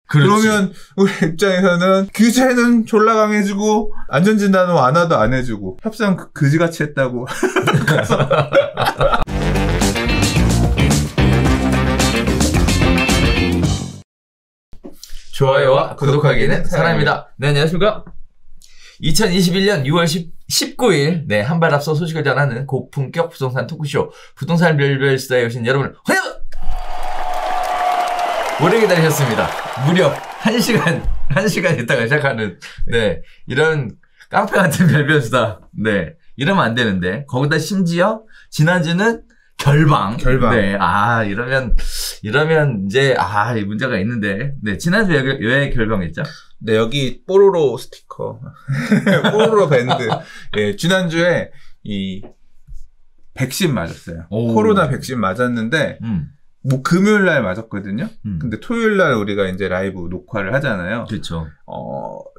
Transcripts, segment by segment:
그렇지. 그러면 우리 입장에서는 규제는 졸라 강해지고 안전진단은 완화도 안 해주고 협상 그지같이 했다고. 좋아요와 구독하기는 사랑입니다. 네, 안녕하십니까. 2021년 6월 19일, 네, 한 발 앞서 소식을 전하는 고품격 부동산 토크쇼, 부동산 별별 수다에 오신 여러분을 환영합니다! 오래 기다리셨습니다. 무려 1시간 있다가 시작하는, 네, 이런 깡패 같은 별별 수다. 네, 이러면 안 되는데, 거기다 심지어, 지난주는 결방. 네, 이러면 이제, 이 문제가 있는데, 네, 지난주 왜 결방했죠? 네, 여기 뽀로로 스티커. 뽀로로 밴드. 예, 지난주에 이 백신 맞았어요. 오. 코로나 백신 맞았는데, 뭐 금요일 날 맞았거든요. 근데 토요일 날 우리가 이제 라이브 녹화를 하잖아요. 그렇죠.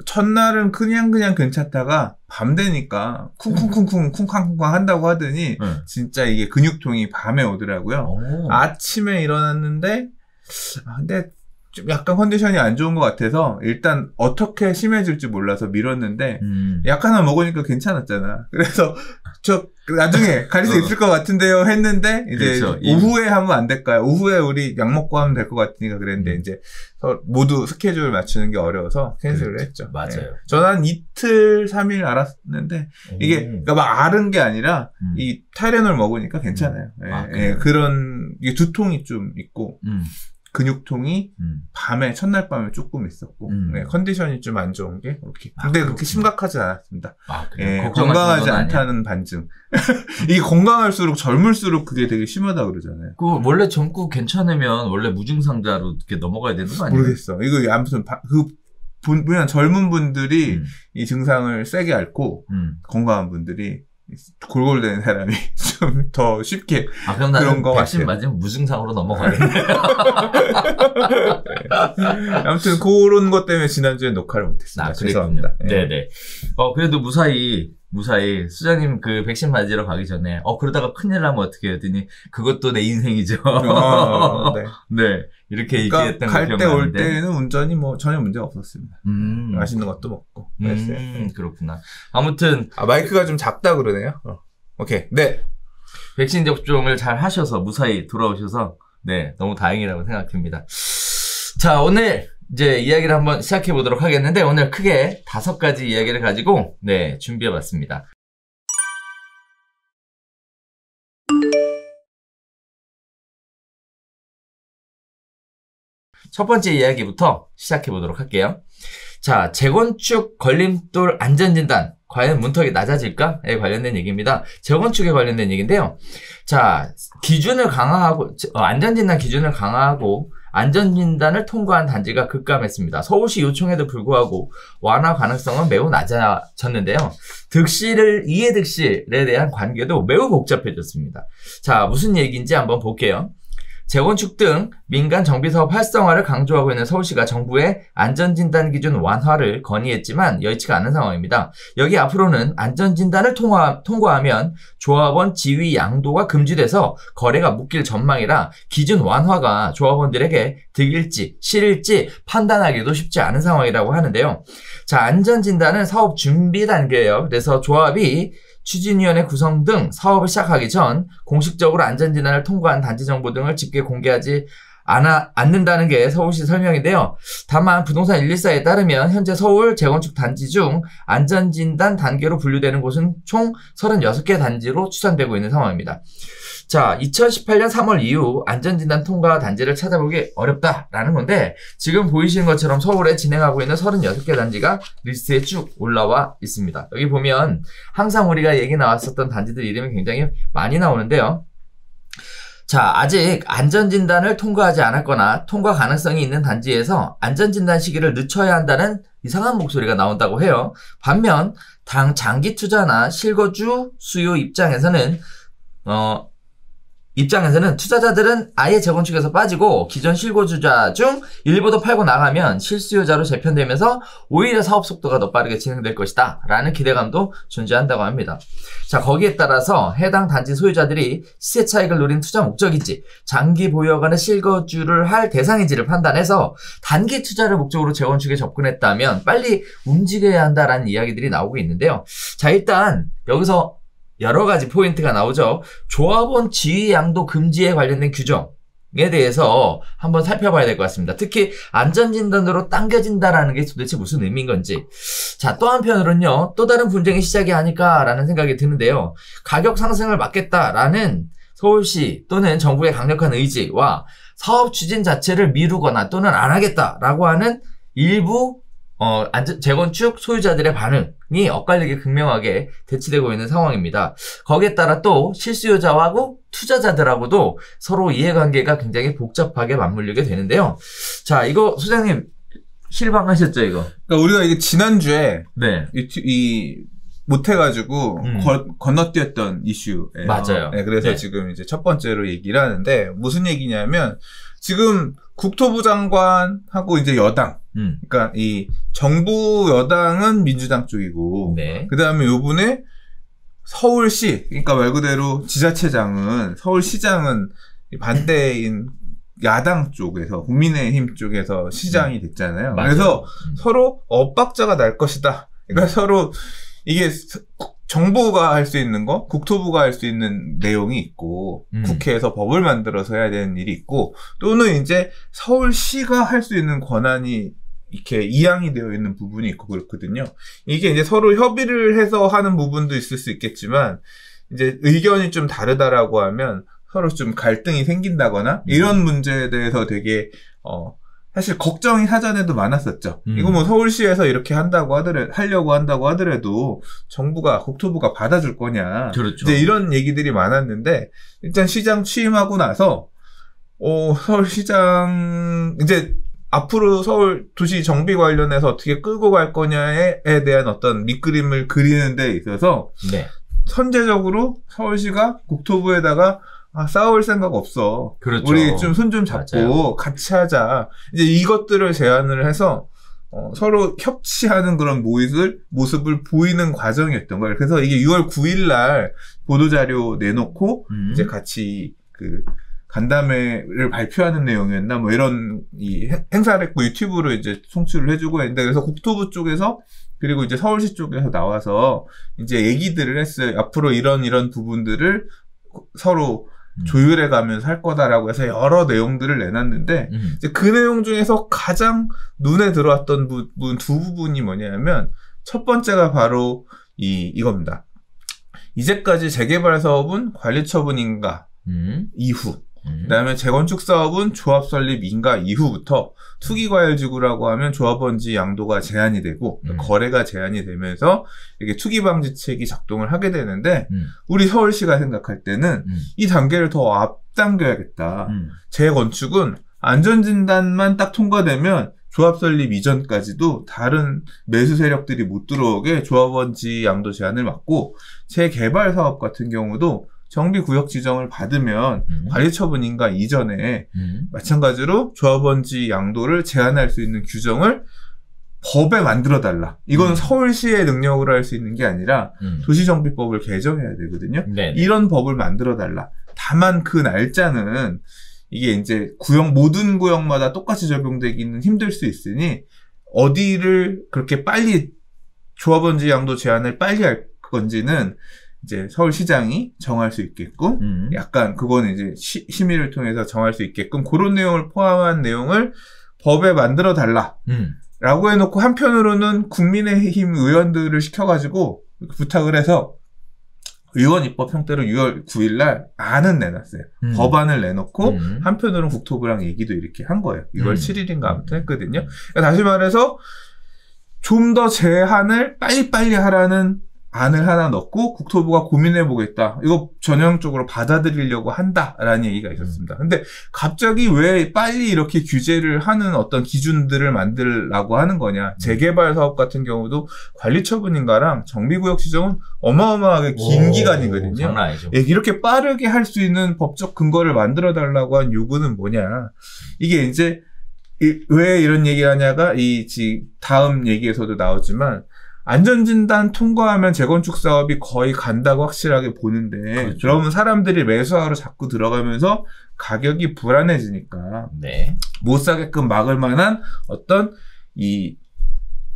첫날은 그냥 괜찮다가 밤 되니까 쿵쿵쿵쿵 한다고 하더니 진짜 이게 근육통이 밤에 오더라고요. 오. 아침에 일어났는데 근데 좀 약간 컨디션이 안 좋은 것 같아서 일단 어떻게 심해질지 몰라서 미뤘는데 약 하나 먹으니까 괜찮았잖아. 그래서 저 나중에 갈 수 있을 것 같은데요 했는데 이제 그렇죠. 오후에 하면 안 될까요? 오후에 우리 약 먹고 하면 될 것 같으니까 그랬는데 이제 모두 스케줄 맞추는 게 어려워서 캔슬을 그렇죠. 했죠. 맞아요. 네. 저는 한 이틀 3일 알았는데 이게 그러니까 막 앓은 게 아니라 이 타이레놀 먹으니까 괜찮아요. 그런 이게 두통이 좀 있고 근육통이 밤에 첫날 밤에 조금 있었고 컨디션이 좀 안 좋은 게 그렇게. 근데 그렇게 심각하지 않았습니다. 건강하지 않다는 반증. 이게 건강할수록 젊을수록 그게 되게 심하다 그러잖아요. 원래 젊고 괜찮으면 원래 무증상자로 이렇게 넘어가야 되는 거 아니에요? 모르겠어. 이거 아무튼 보면 젊은 분들이 이 증상을 세게 앓고 건강한 분들이 골골대는 사람이 좀 더 쉽게 그럼 그런 거 백신 같아요. 맞으면 무증상으로 넘어가겠네. 아무튼 그런 것 때문에 지난주에 녹화를 못했습니다. 죄송합니다. 네네. 그래도 무사히 수장님 그 백신 맞으러 가기 전에 그러다가 큰일 나면 어떻게 했더니 그것도 내 인생이죠. 네. 네. 이렇게 얘기했던 거 갈 때 올 때는 운전이 뭐 전혀 문제가 없었습니다. 맛있는 것도 먹고 그랬어요. 그렇구나. 아무튼 마이크가 좀 작다 그러네요. 오케이. 네. 백신 접종을 잘 하셔서 무사히 돌아오셔서 네, 너무 다행이라고 생각됩니다. 자, 오늘 이제 이야기를 한번 시작해 보도록 하겠는데 오늘 크게 5가지 이야기를 가지고 네, 준비해 봤습니다. 첫 번째 이야기부터 시작해 보도록 할게요. 자, 재건축 걸림돌 안전진단. 과연 문턱이 낮아질까에 관련된 얘기입니다. 재건축에 관련된 얘기인데요. 자, 기준을 강화하고, 안전진단 기준을 강화하고, 안전진단을 통과한 단지가 급감했습니다. 서울시 요청에도 불구하고 완화 가능성은 매우 낮아졌는데요. 이해득실에 대한 관계도 매우 복잡해졌습니다. 자, 무슨 얘기인지 한번 볼게요. 재건축 등 민간 정비사업 활성화를 강조하고 있는 서울시가 정부의 안전진단 기준 완화를 건의했지만 여의치가 않은 상황입니다. 여기 앞으로는 안전진단을 통과하면 조합원 지위 양도가 금지돼서 거래가 묶일 전망이라 기준 완화가 조합원들에게 득일지 실일지 판단하기도 쉽지 않은 상황이라고 하는데요. 자, 안전진단은 사업 준비 단계예요. 그래서 조합이 추진위원회 구성 등 사업을 시작하기 전 공식적으로 안전진단을 통과한 단지 정보 등을 집계 공개하지 않는다는 게 서울시 설명인데요. 다만 부동산 114에 따르면 현재 서울 재건축 단지 중 안전진단 단계로 분류되는 곳은 총 36개 단지로 추산되고 있는 상황입니다. 자, 2018년 3월 이후 안전진단 통과 단지를 찾아보기 어렵다라는 건데 지금 보이시는 것처럼 서울에 진행하고 있는 36개 단지가 리스트에 쭉 올라와 있습니다. 여기 보면 항상 우리가 얘기 나왔었던 단지들 이름이 굉장히 많이 나오는데요. 자, 아직 안전진단을 통과하지 않았거나 통과 가능성이 있는 단지에서 안전진단 시기를 늦춰야 한다는 이상한 목소리가 나온다고 해요. 반면 장기 투자나 실거주 수요 입장에서는 입장에서는 투자자들은 아예 재건축에서 빠지고 기존 실거주자 중 일부도 팔고 나가면 실수요자로 재편되면서 오히려 사업 속도가 더 빠르게 진행될 것이다 라는 기대감도 존재한다고 합니다. 자, 거기에 따라서 해당 단지 소유자들이 시세 차익을 노린 투자 목적인지 장기 보유하거나 실거주를 할 대상인지를 판단해서 단기 투자를 목적으로 재건축에 접근했다면 빨리 움직여야 한다라는 이야기들이 나오고 있는데요. 자, 일단 여기서 여러 가지 포인트가 나오죠. 조합원 지위 양도 금지에 관련된 규정에 대해서 한번 살펴봐야 될 것 같습니다. 특히 안전진단으로 당겨진다라는 게 도대체 무슨 의미인 건지. 자, 또 한편으로는요. 또 다른 분쟁의 시작이 아닐까라는 생각이 드는데요. 가격 상승을 막겠다라는 서울시 또는 정부의 강력한 의지와 사업 추진 자체를 미루거나 또는 안 하겠다라고 하는 일부 재건축 소유자들의 반응이 엇갈리게 극명하게 대치되고 있는 상황입니다. 거기에 따라 또 실수요자하고 투자자들하고도 서로 이해관계가 굉장히 복잡하게 맞물리게 되는데요. 자, 이거 소장님 실망하셨죠, 이거? 그러니까 우리가 이게 지난주에 네. 못해가지고 건너뛰었던 이슈예요. 맞아요. 네, 그래서 네. 지금 이제 첫 번째로 얘기를 하는데 무슨 얘기냐면 지금 국토부 장관하고 이제 여당, 그러니까 이 정부 여당은 민주당 쪽이고, 네. 그 다음에 요번에 서울시, 그러니까 말 그대로 지자체장은 서울시장은 반대인 야당 쪽에서 국민의힘 쪽에서 시장이 됐잖아요. 맞아요. 그래서 서로 엇박자가 날 것이다. 그러니까 서로 이게 정부가 할 수 있는 거, 국토부가 할 수 있는 내용이 있고, 국회에서 법을 만들어서 해야 되는 일이 있고, 또는 이제 서울시가 할 수 있는 권한이 이렇게 이양이 되어 있는 부분이 있고 그렇거든요. 이게 이제 서로 협의를 해서 하는 부분도 있을 수 있겠지만, 이제 의견이 좀 다르다라고 하면 서로 좀 갈등이 생긴다거나, 이런 문제에 대해서 되게, 사실 걱정이 사전에도 많았었죠. 이거 뭐 서울시에서 이렇게 하려고 한다고 하더라도 정부가, 국토부가 받아줄 거냐. 그렇죠. 이제 이런 얘기들이 많았는데, 일단 시장 취임하고 나서, 서울시장, 이제 앞으로 서울 도시 정비 관련해서 어떻게 끌고 갈 거냐에 대한 어떤 밑그림을 그리는 데 있어서, 네. 선제적으로 서울시가 국토부에다가 싸울 생각 없어. 그렇죠. 우리 좀 손 좀 잡고 맞아요. 같이 하자. 이제 이것들을 제안을 해서 서로 협치하는 그런 모습을 보이는 과정이었던 거예요. 그래서 이게 6월 9일 날 보도자료 내놓고 이제 같이 그 간담회를 발표하는 내용이었나 뭐 이런 행사를 했고 유튜브로 이제 송출을 해주고 했는데 그래서 국토부 쪽에서 그리고 이제 서울시 쪽에서 나와서 이제 얘기들을 했어요. 앞으로 이런 부분들을 서로 조율해 가면서 할 거다라고 해서 여러 내용들을 내놨는데 이제 그 내용 중에서 가장 눈에 들어왔던 부분 두 부분이 뭐냐면 첫 번째가 바로 이겁니다. 이제까지 재개발 사업은 관리 처분 인가 이후 그다음에 재건축 사업은 조합 설립 인가 이후부터 투기과열지구라고 하면 조합원지 양도가 제한이 되고 거래가 제한이 되면서 이렇게 투기방지책이 작동을 하게 되는데 우리 서울시가 생각할 때는 이 단계를 더 앞당겨야겠다. 재건축은 안전진단만 딱 통과되면 조합 설립 이전까지도 다른 매수 세력들이 못 들어오게 조합원지 양도 제한을 막고 재개발 사업 같은 경우도 정비구역 지정을 받으면 관리처분 인가 이전에 마찬가지로 조합원지 양도를 제한할 수 있는 규정을 법에 만들어달라. 이건 서울시의 능력으로 할 수 있는 게 아니라 도시정비법을 개정해야 되거든요. 네네. 이런 법을 만들어달라. 다만 그 날짜는 이게 이제 모든 구역마다 똑같이 적용되기는 힘들 수 있으니 어디를 그렇게 빨리 조합원지 양도 제한을 빨리 할 건지는 이제 서울시장이 정할 수 있게끔 약간 그거는 이제 심의를 통해서 정할 수 있게끔 그런 내용을 포함한 내용을 법에 만들어 달라 라고 해놓고 한편으로는 국민의힘 의원들을 시켜가지고 부탁을 해서 의원 입법 형태로 6월 9일날 안은 내놨어요. 법안을 내놓고 한편으로는 국토부랑 얘기도 이렇게 한 거예요. 6월 7일인가 아무튼 했거든요. 그러니까 다시 말해서 좀 더 제한을 빨리빨리 하라는 안을 하나 넣고 국토부가 고민해보겠다. 이거 전형적으로 받아들이려고 한다라는 얘기가 있었습니다. 근데 갑자기 왜 빨리 이렇게 규제를 하는 어떤 기준들을 만들라고 하는 거냐. 재개발 사업 같은 경우도 관리처분인가랑 정비구역 지정은 어마어마하게 긴 기간이거든요. 장난 아니죠. 예, 이렇게 빠르게 할 수 있는 법적 근거를 만들어달라고 한 요구는 뭐냐. 이게 이제 왜 이런 얘기를 하냐가 다음 얘기에서도 나오지만 안전진단 통과하면 재건축 사업이 거의 간다고 확실하게 보는데 그렇죠. 그러면 사람들이 매수하러 자꾸 들어가면서 가격이 불안해지니까 네. 못 사게끔 막을 만한 어떤 이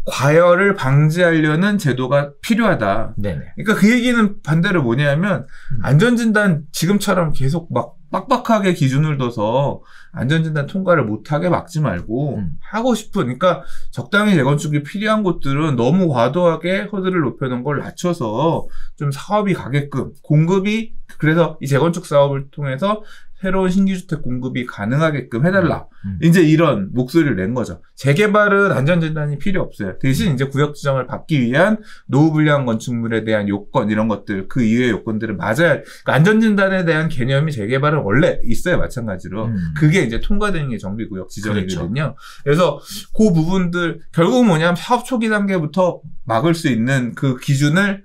과열을 방지하려는 제도가 필요하다. 네네. 그러니까 그 얘기는 반대로 뭐냐면 안전진단 지금처럼 계속 막 빡빡하게 기준을 둬서 안전진단 통과를 못하게 막지 말고 하고 싶은 그러니까 적당히 재건축이 필요한 곳들은 너무 과도하게 허들을 높여놓은 걸 낮춰서 좀 사업이 가게끔 공급이 그래서 이 재건축 사업을 통해서 새로운 신규주택 공급이 가능하게끔 해달라. 이제 이런 목소리를 낸 거죠. 재개발은 안전진단이 필요 없어요. 대신 이제 구역 지정을 받기 위한 노후 불량 건축물에 대한 요건 이런 것들 그 이외의 요건들을 맞아야 그러니까 안전진단에 대한 개념이 재개발은 원래 있어요. 마찬가지로. 그게 이제 통과되는 게 정비구역 지정이거든요. 그렇죠. 그래서 그 부분들 결국은 뭐냐면 사업 초기 단계부터 막을 수 있는 그 기준을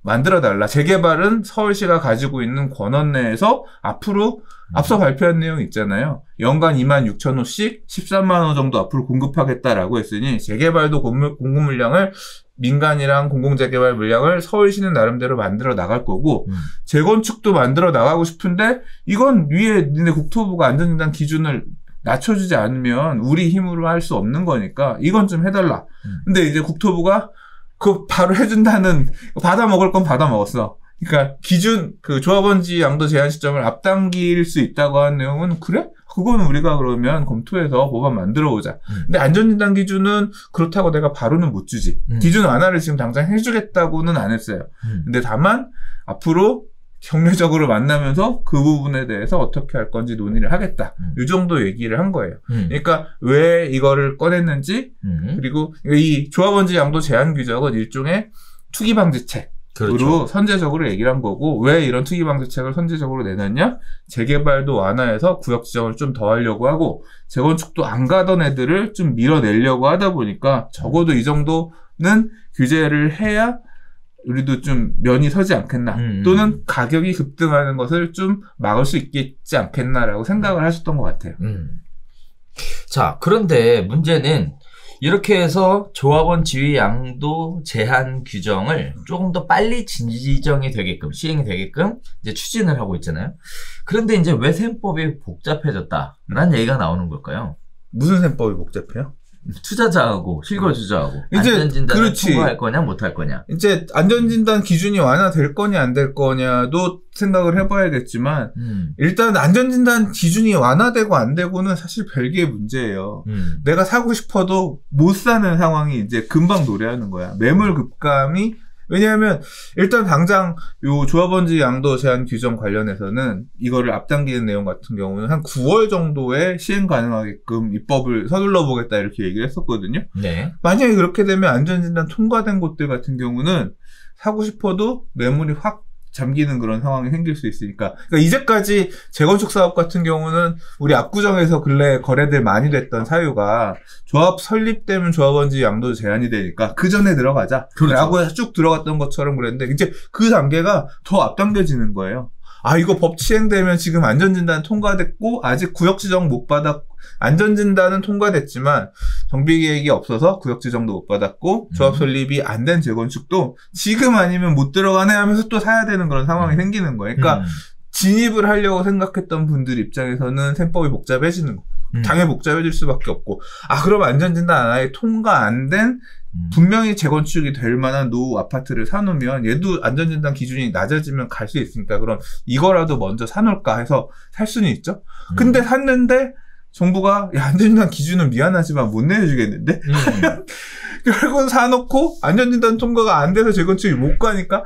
만들어달라. 재개발은 서울시가 가지고 있는 권원 내에서 앞으로 앞서 발표한 내용 있잖아요. 연간 26,000호씩 13만 호 정도 앞으로 공급하겠다라고 했으니 재개발도 공급 물량을 민간이랑 공공재개발 물량을 서울시는 나름대로 만들어 나갈 거고 재건축도 만들어 나가고 싶은데 이건 위에 니네 국토부가 안전진단 기준을 낮춰주지 않으면 우리 힘으로 할 수 없는 거니까 이건 좀 해달라. 근데 이제 국토부가 그거 바로 해준다는 받아 먹을 건 받아 먹었어. 그러니까 기준 그 조합원지 양도 제한 시점을 앞당길 수 있다고 하는 내용은 그래? 그거는 우리가 그러면 검토해서 법안 만들어 오자. 근데 안전진단 기준은 그렇다고 내가 바로는 못 주지. 기준 완화를 지금 당장 해주겠다고는 안 했어요. 근데 다만 앞으로 경례적으로 만나면서 그 부분에 대해서 어떻게 할 건지 논의를 하겠다. 이 정도 얘기를 한 거예요. 그러니까 왜 이거를 꺼냈는지 그리고 이 조합원지 양도 제한 규정은 일종의 투기 방지책. 그렇죠. 선제적으로 얘기를 한 거고 왜 이런 투기 방지책을 선제적으로 내놨냐? 재개발도 완화해서 구역 지정을 좀 더 하려고 하고 재건축도 안 가던 애들을 좀 밀어내려고 하다 보니까 적어도 이 정도는 규제를 해야 우리도 좀 면이 서지 않겠나 또는 가격이 급등하는 것을 좀 막을 수 있겠지 않겠나라고 생각을 하셨던 것 같아요. 자, 그런데 문제는 이렇게 해서 조합원 지위 양도 제한 규정을 조금 더 빨리 지정이 되게끔, 시행이 되게끔 이제 추진을 하고 있잖아요. 그런데 이제 왜 셈법이 복잡해졌다라는 얘기가 나오는 걸까요? 무슨 셈법이 복잡해요? 투자자하고 실거주자하고 안전진단을 통과할 거냐 못할 거냐. 이제 안전진단 기준이 완화될 거냐 안 될 거냐도 생각을 해봐야겠지만 일단 안전진단 기준이 완화되고 안 되고는 사실 별개의 문제예요. 내가 사고 싶어도 못 사는 상황이 이제 금방 도래하는 거야. 매물 급감이 왜냐하면 일단 당장 요 조합원지 양도 제한 규정 관련해서는 이거를 앞당기는 내용 같은 경우는 한 9월 정도에 시행 가능하게끔 입법을 서둘러 보겠다 이렇게 얘기를 했었거든요. 네. 만약에 그렇게 되면 안전진단 통과된 곳들 같은 경우는 사고 싶어도 매물이 확 잠기는 그런 상황이 생길 수 있으니까. 그러니까 이제까지 재건축 사업 같은 경우는 우리 압구정에서 근래 거래들 많이 됐던 사유가 조합 설립되면 조합원지 양도 제한이 되니까 그 전에 들어가자. 그렇죠. 라고 쭉 들어갔던 것처럼 그랬는데 이제 그 단계가 더 앞당겨지는 거예요. 아, 이거 법 시행되면 지금 안전진단 통과됐고 아직 구역지정 못 받았고 안전진단은 통과됐지만 정비계획이 없어서 구역지정도 못 받았고 조합 설립이 안 된 재건축도 지금 아니면 못 들어가네 하면서 또 사야 되는 그런 상황이 생기는 거예요. 그러니까 진입을 하려고 생각했던 분들 입장에서는 셈법이 복잡해지는 거. 당연히 복잡해질 수밖에 없고 그럼 안전진단 아예 통과 안 된 분명히 재건축이 될 만한 노후 아파트를 사놓으면 얘도 안전진단 기준이 낮아지면 갈 수 있으니까 그럼 이거라도 먼저 사놓을까 해서 살 수는 있죠. 근데 샀는데 정부가 안전진단 기준은 미안하지만 못 내주겠는데? 결국은 사놓고 안전진단 통과가 안 돼서 재건축이 못 가니까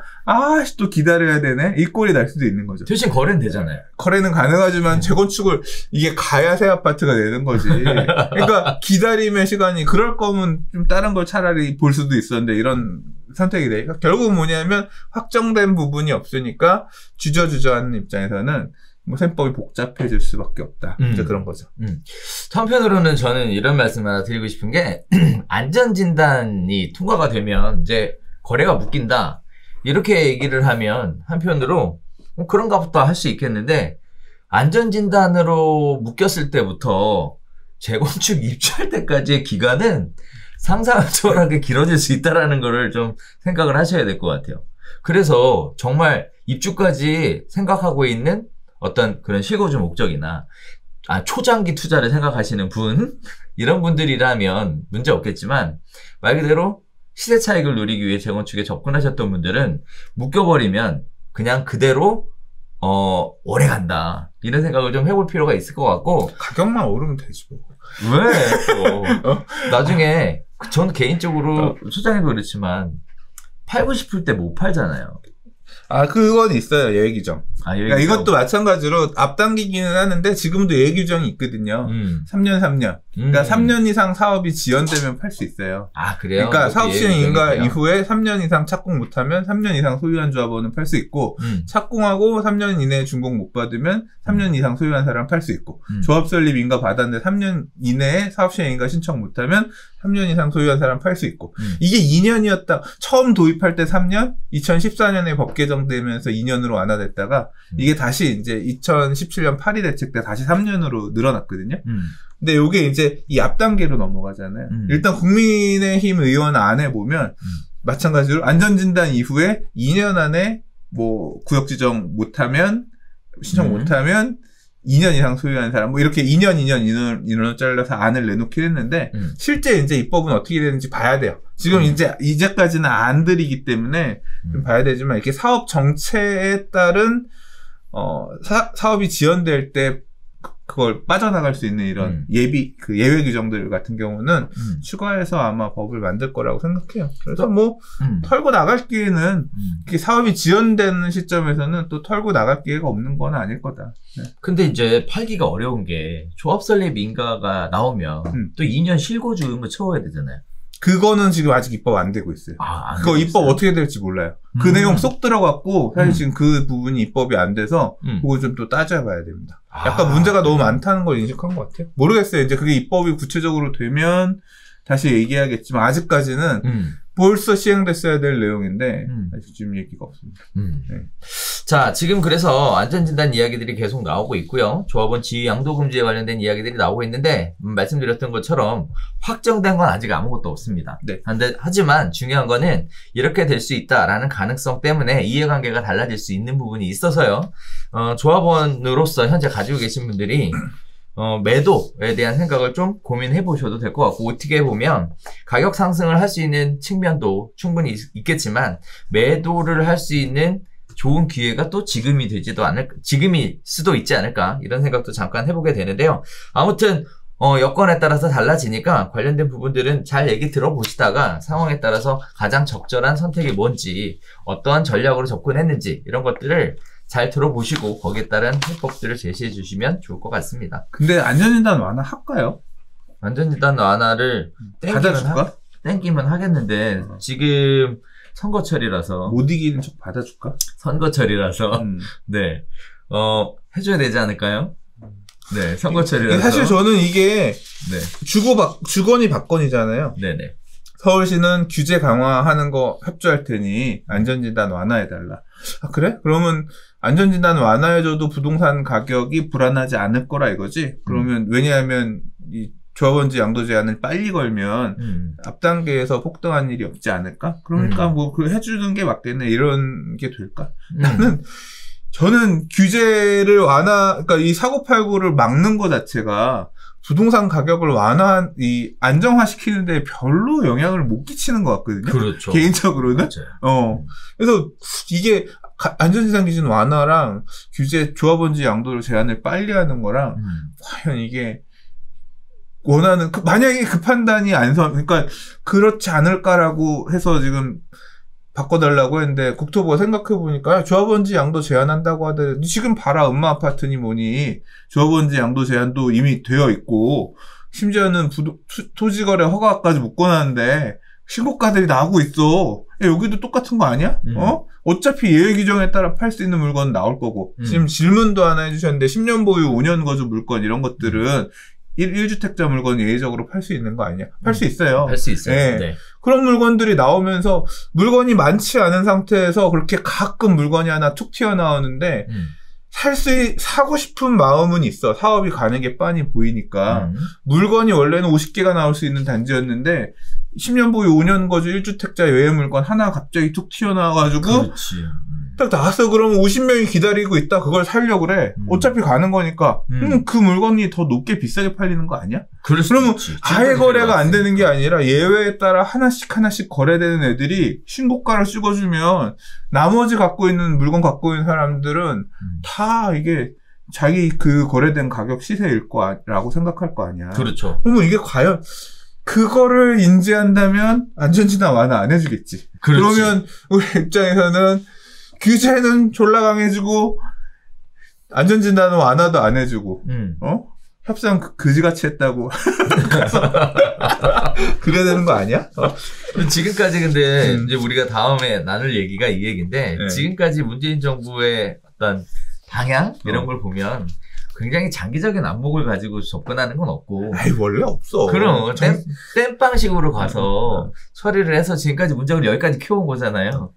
또 기다려야 되네. 이 꼴이 날 수도 있는 거죠. 대신 거래는 되잖아요. 거래는 가능하지만 재건축을 이게 가야 새 아파트가 되는 거지. 그러니까 기다림의 시간이 그럴 거면 좀 다른 걸 차라리 볼 수도 있었는데 이런 선택이 되니까 결국은 뭐냐면 확정된 부분이 없으니까 주저하는 입장에서는 뭐 셈법이 복잡해질 수밖에 없다. 이제 그런 거죠. 한편으로는 저는 이런 말씀 하나 드리고 싶은 게 안전진단이 통과가 되면 이제 거래가 묶인다. 이렇게 얘기를 하면 한편으로 그런가 보다 할 수 있겠는데 안전진단으로 묶였을 때부터 재건축 입주할 때까지의 기간은 상상을 초월하게 길어질 수 있다는 거를 좀 생각을 하셔야 될 것 같아요. 그래서 정말 입주까지 생각하고 있는 어떤 그런 실거주 목적이나 초장기 투자를 생각하시는 분 이런 분들이라면 문제 없겠지만 말 그대로 시세 차익을 누리기 위해 재건축에 접근하셨던 분들은 묶여버리면 그냥 그대로 오래 간다 이런 생각을 좀 해볼 필요가 있을 것 같고 가격만 오르면 되지 뭐. 왜 또 나중에 저는 개인적으로 소장님도 그렇지만 팔고 싶을 때 못 팔잖아요. 그건 있어요. 예외 규정. 그러니까 이것도 마찬가지로 앞당기기는 하는데 지금도 예외 규정이 있거든요. 3년. 그러니까 3년 이상 사업이 지연되면 팔 수 있어요. 그래요? 그러니까 사업 시행 인가 이후에 3년 이상 착공 못하면 3년 이상 소유한 조합원은 팔 수 있고 착공하고 3년 이내에 준공 못 받으면 3년 이상 소유한 사람 팔 수 있고 조합 설립 인가 받았는데 3년 이내에 사업 시행 인가 신청 못하면 3년 이상 소유한 사람 팔 수 있고 이게 2년이었다. 처음 도입할 때 3년, 2014년에 법 개정되면서 2년으로 완화됐다가 이게 다시 이제 2017년 파리 대책 때 다시 3년으로 늘어났거든요. 근데 요게 이제 이 앞단계로 넘어가잖아요. 일단 국민의힘 의원 안에 보면 마찬가지로 안전진단 이후에 2년 안에 뭐 구역 지정 못하면 신청 못하면 2년 이상 소유한 사람 뭐 이렇게 2년 인원을 잘라서 안을 내놓긴 했는데 실제 이제 입법은 어떻게 되는지 봐야 돼요. 지금 이제까지는 안 들이기 때문에 좀 봐야 되지만 이렇게 사업 정체에 따른 사업이 지연될 때 그걸 빠져나갈 수 있는 이런 예외 규정들 같은 경우는 추가해서 아마 법을 만들 거라고 생각해요. 그래서 뭐 털고 나갈 기회는 이렇게 사업이 지연되는 시점에서는 또 털고 나갈 기회가 없는 건 아닐 거다. 네. 근데 이제 팔기가 어려운 게 조합 설립 인가가 나오면 또 2년 실거주 의무 채워야 되잖아요. 그거는 지금 아직 입법 안 되고 있어요. 그거 입법 어떻게 될지 몰라요. 그 내용 쏙 들어갔고 사실 지금 그 부분이 입법이 안 돼서 그거 좀 또 따져봐야 됩니다. 약간 문제가 너무 많다는 걸 인식한 것 같아요. 모르겠어요. 이제 그게 입법이 구체적으로 되면 다시 얘기하겠지만 아직까지는 벌써 시행됐어야 될 내용인데 아직 지금 얘기가 없습니다. 네. 자, 지금 그래서 안전진단 이야기들이 계속 나오고 있고요. 조합원 지위 양도금지에 관련된 이야기들이 나오고 있는데 말씀드렸던 것처럼 확정된 건 아직 아무것도 없습니다. 네. 하지만 중요한 거는 이렇게 될 수 있다라는 가능성 때문에 이해관계가 달라질 수 있는 부분이 있어서요. 조합원으로서 현재 가지고 계신 분들이 매도에 대한 생각을 좀 고민해 보셔도 될 것 같고, 어떻게 보면 가격 상승을 할 수 있는 측면도 충분히 있겠지만 매도를 할 수 있는 좋은 기회가 또 지금일 수도 있지 않을까, 이런 생각도 잠깐 해보게 되는데요. 아무튼 여건에 따라서 달라지니까 관련된 부분들은 잘 얘기 들어보시다가 상황에 따라서 가장 적절한 선택이 뭔지, 어떠한 전략으로 접근했는지 이런 것들을 잘 들어보시고 거기에 따른 해법들을 제시해 주시면 좋을 것 같습니다. 근데 안전진단 완화 할까요? 안전진단 완화를 땡기면 하겠는데 지금 선거철이라서 못 이기는 척 받아줄까? 선거철이라서 네 해줘야 되지 않을까요? 네, 선거철이라서. 사실 저는 이게 주거니 받거니잖아요. 네네. 서울시는 규제 강화하는 거 협조할 테니 안전진단 완화해달라. 그래? 그러면 안전진단 완화해줘도 부동산 가격이 불안하지 않을 거라 이거지? 그러면 왜냐하면 이 조합원지 양도 제한을 빨리 걸면 앞단계에서 폭등한 일이 없지 않을까? 그러니까 뭐 그 해주는 게 맞겠네, 이런 게 될까? 저는 규제를 그러니까 이 사고팔고를 막는 것 자체가 부동산 가격을 안정화시키는데 별로 영향을 못 끼치는 것 같거든요. 그렇죠. 개인적으로는. 맞아요. 그래서 이게 안전지상 기준 완화랑 규제 조합원지 양도를 제한을 빨리 하는 거랑 과연 이게 원하는 만약에 그 판단이 그러니까 그렇지 않을까라고 해서 지금 바꿔달라고 했는데 국토부가 생각해보니까 조합원지 양도 제한한다고 하더니 지금 봐라 엄마 아파트니 뭐니 조합원지 양도 제한도 이미 되어 있고 심지어는 토지거래 허가까지 묶어놨는데 신고가들이 나오고 있어. 야, 여기도 똑같은 거 아니야? 어차피 예외 규정에 따라 팔 수 있는 물건 나올 거고. 지금 질문도 하나 해주셨는데 10년 보유 5년 거주 물건 이런 것들은 1주택자 물건 예외적으로 팔 수 있는 거 아니야? 팔 수 있어요. 팔 수 있어요. 네. 네. 그런 물건들이 나오면서 물건이 많지 않은 상태에서 그렇게 가끔 물건이 하나 툭 튀어나오는데 사고 싶은 마음은 있어. 사업이 가는 게 빤히 보이니까. 물건이 원래는 50개가 나올 수 있는 단지였는데 10년 보유 5년 거주 1주택자 외의 물건 하나 갑자기 툭 튀어나와가지고 그렇지. 딱 나와서 그러면 50명이 기다리고 있다. 그걸 살려고 그래. 어차피 가는 거니까. 그 물건이 더 높게 비싸게 팔리는 거 아니야? 그러면 아예 거래가 안 되는 게 아니라 예외에 따라 하나씩 거래되는 애들이 신고가를 찍어주면 나머지 물건 갖고 있는 사람들은 다 이게 자기 그 거래된 가격 시세일 거라고 생각할 거 아니야. 그렇죠. 그러면 이게 과연 그거를 인지한다면 안전진단 완화 안 해주겠지. 그렇지. 그러면 우리 입장에서는 규제는 졸라 강해지고 안전진단은 완화도 안 해주고 협상 그지같이 했다고 그래야 되는 거 아니야? 지금까지 근데 이제 우리가 다음에 나눌 얘기가 이 얘기인데 네. 지금까지 문재인 정부의 어떤 방향 이런 걸 보면 굉장히 장기적인 안목을 가지고 접근하는 건 없고. 아이, 원래 없어. 그럼, 땜빵식으로 가서 처리를 해서 지금까지 문제를 여기까지 키워온 거잖아요.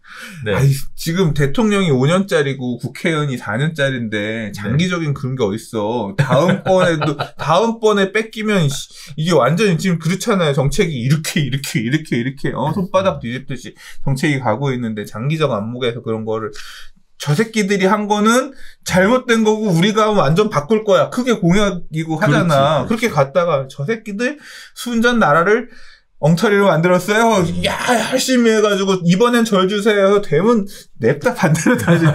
네. 아이, 지금 대통령이 5년짜리고 국회의원이 4년짜리인데 장기적인 그런 게 어딨어. 다음번에 뺏기면 이게 완전히 지금 그렇잖아요. 정책이 이렇게, 손바닥 뒤집듯이 정책이 가고 있는데 장기적 안목에서 그런 거를 저 새끼들이 한 거는 잘못된 거고 우리가 하면 완전 바꿀 거야. 크게 공약이고 하잖아. 그렇지. 그렇게 갔다가 저 새끼들 순전 나라를 엉터리로 만들었어요. 야, 열심히 해가지고 이번엔 절 주세요. 되면 냅다 반대로 다시.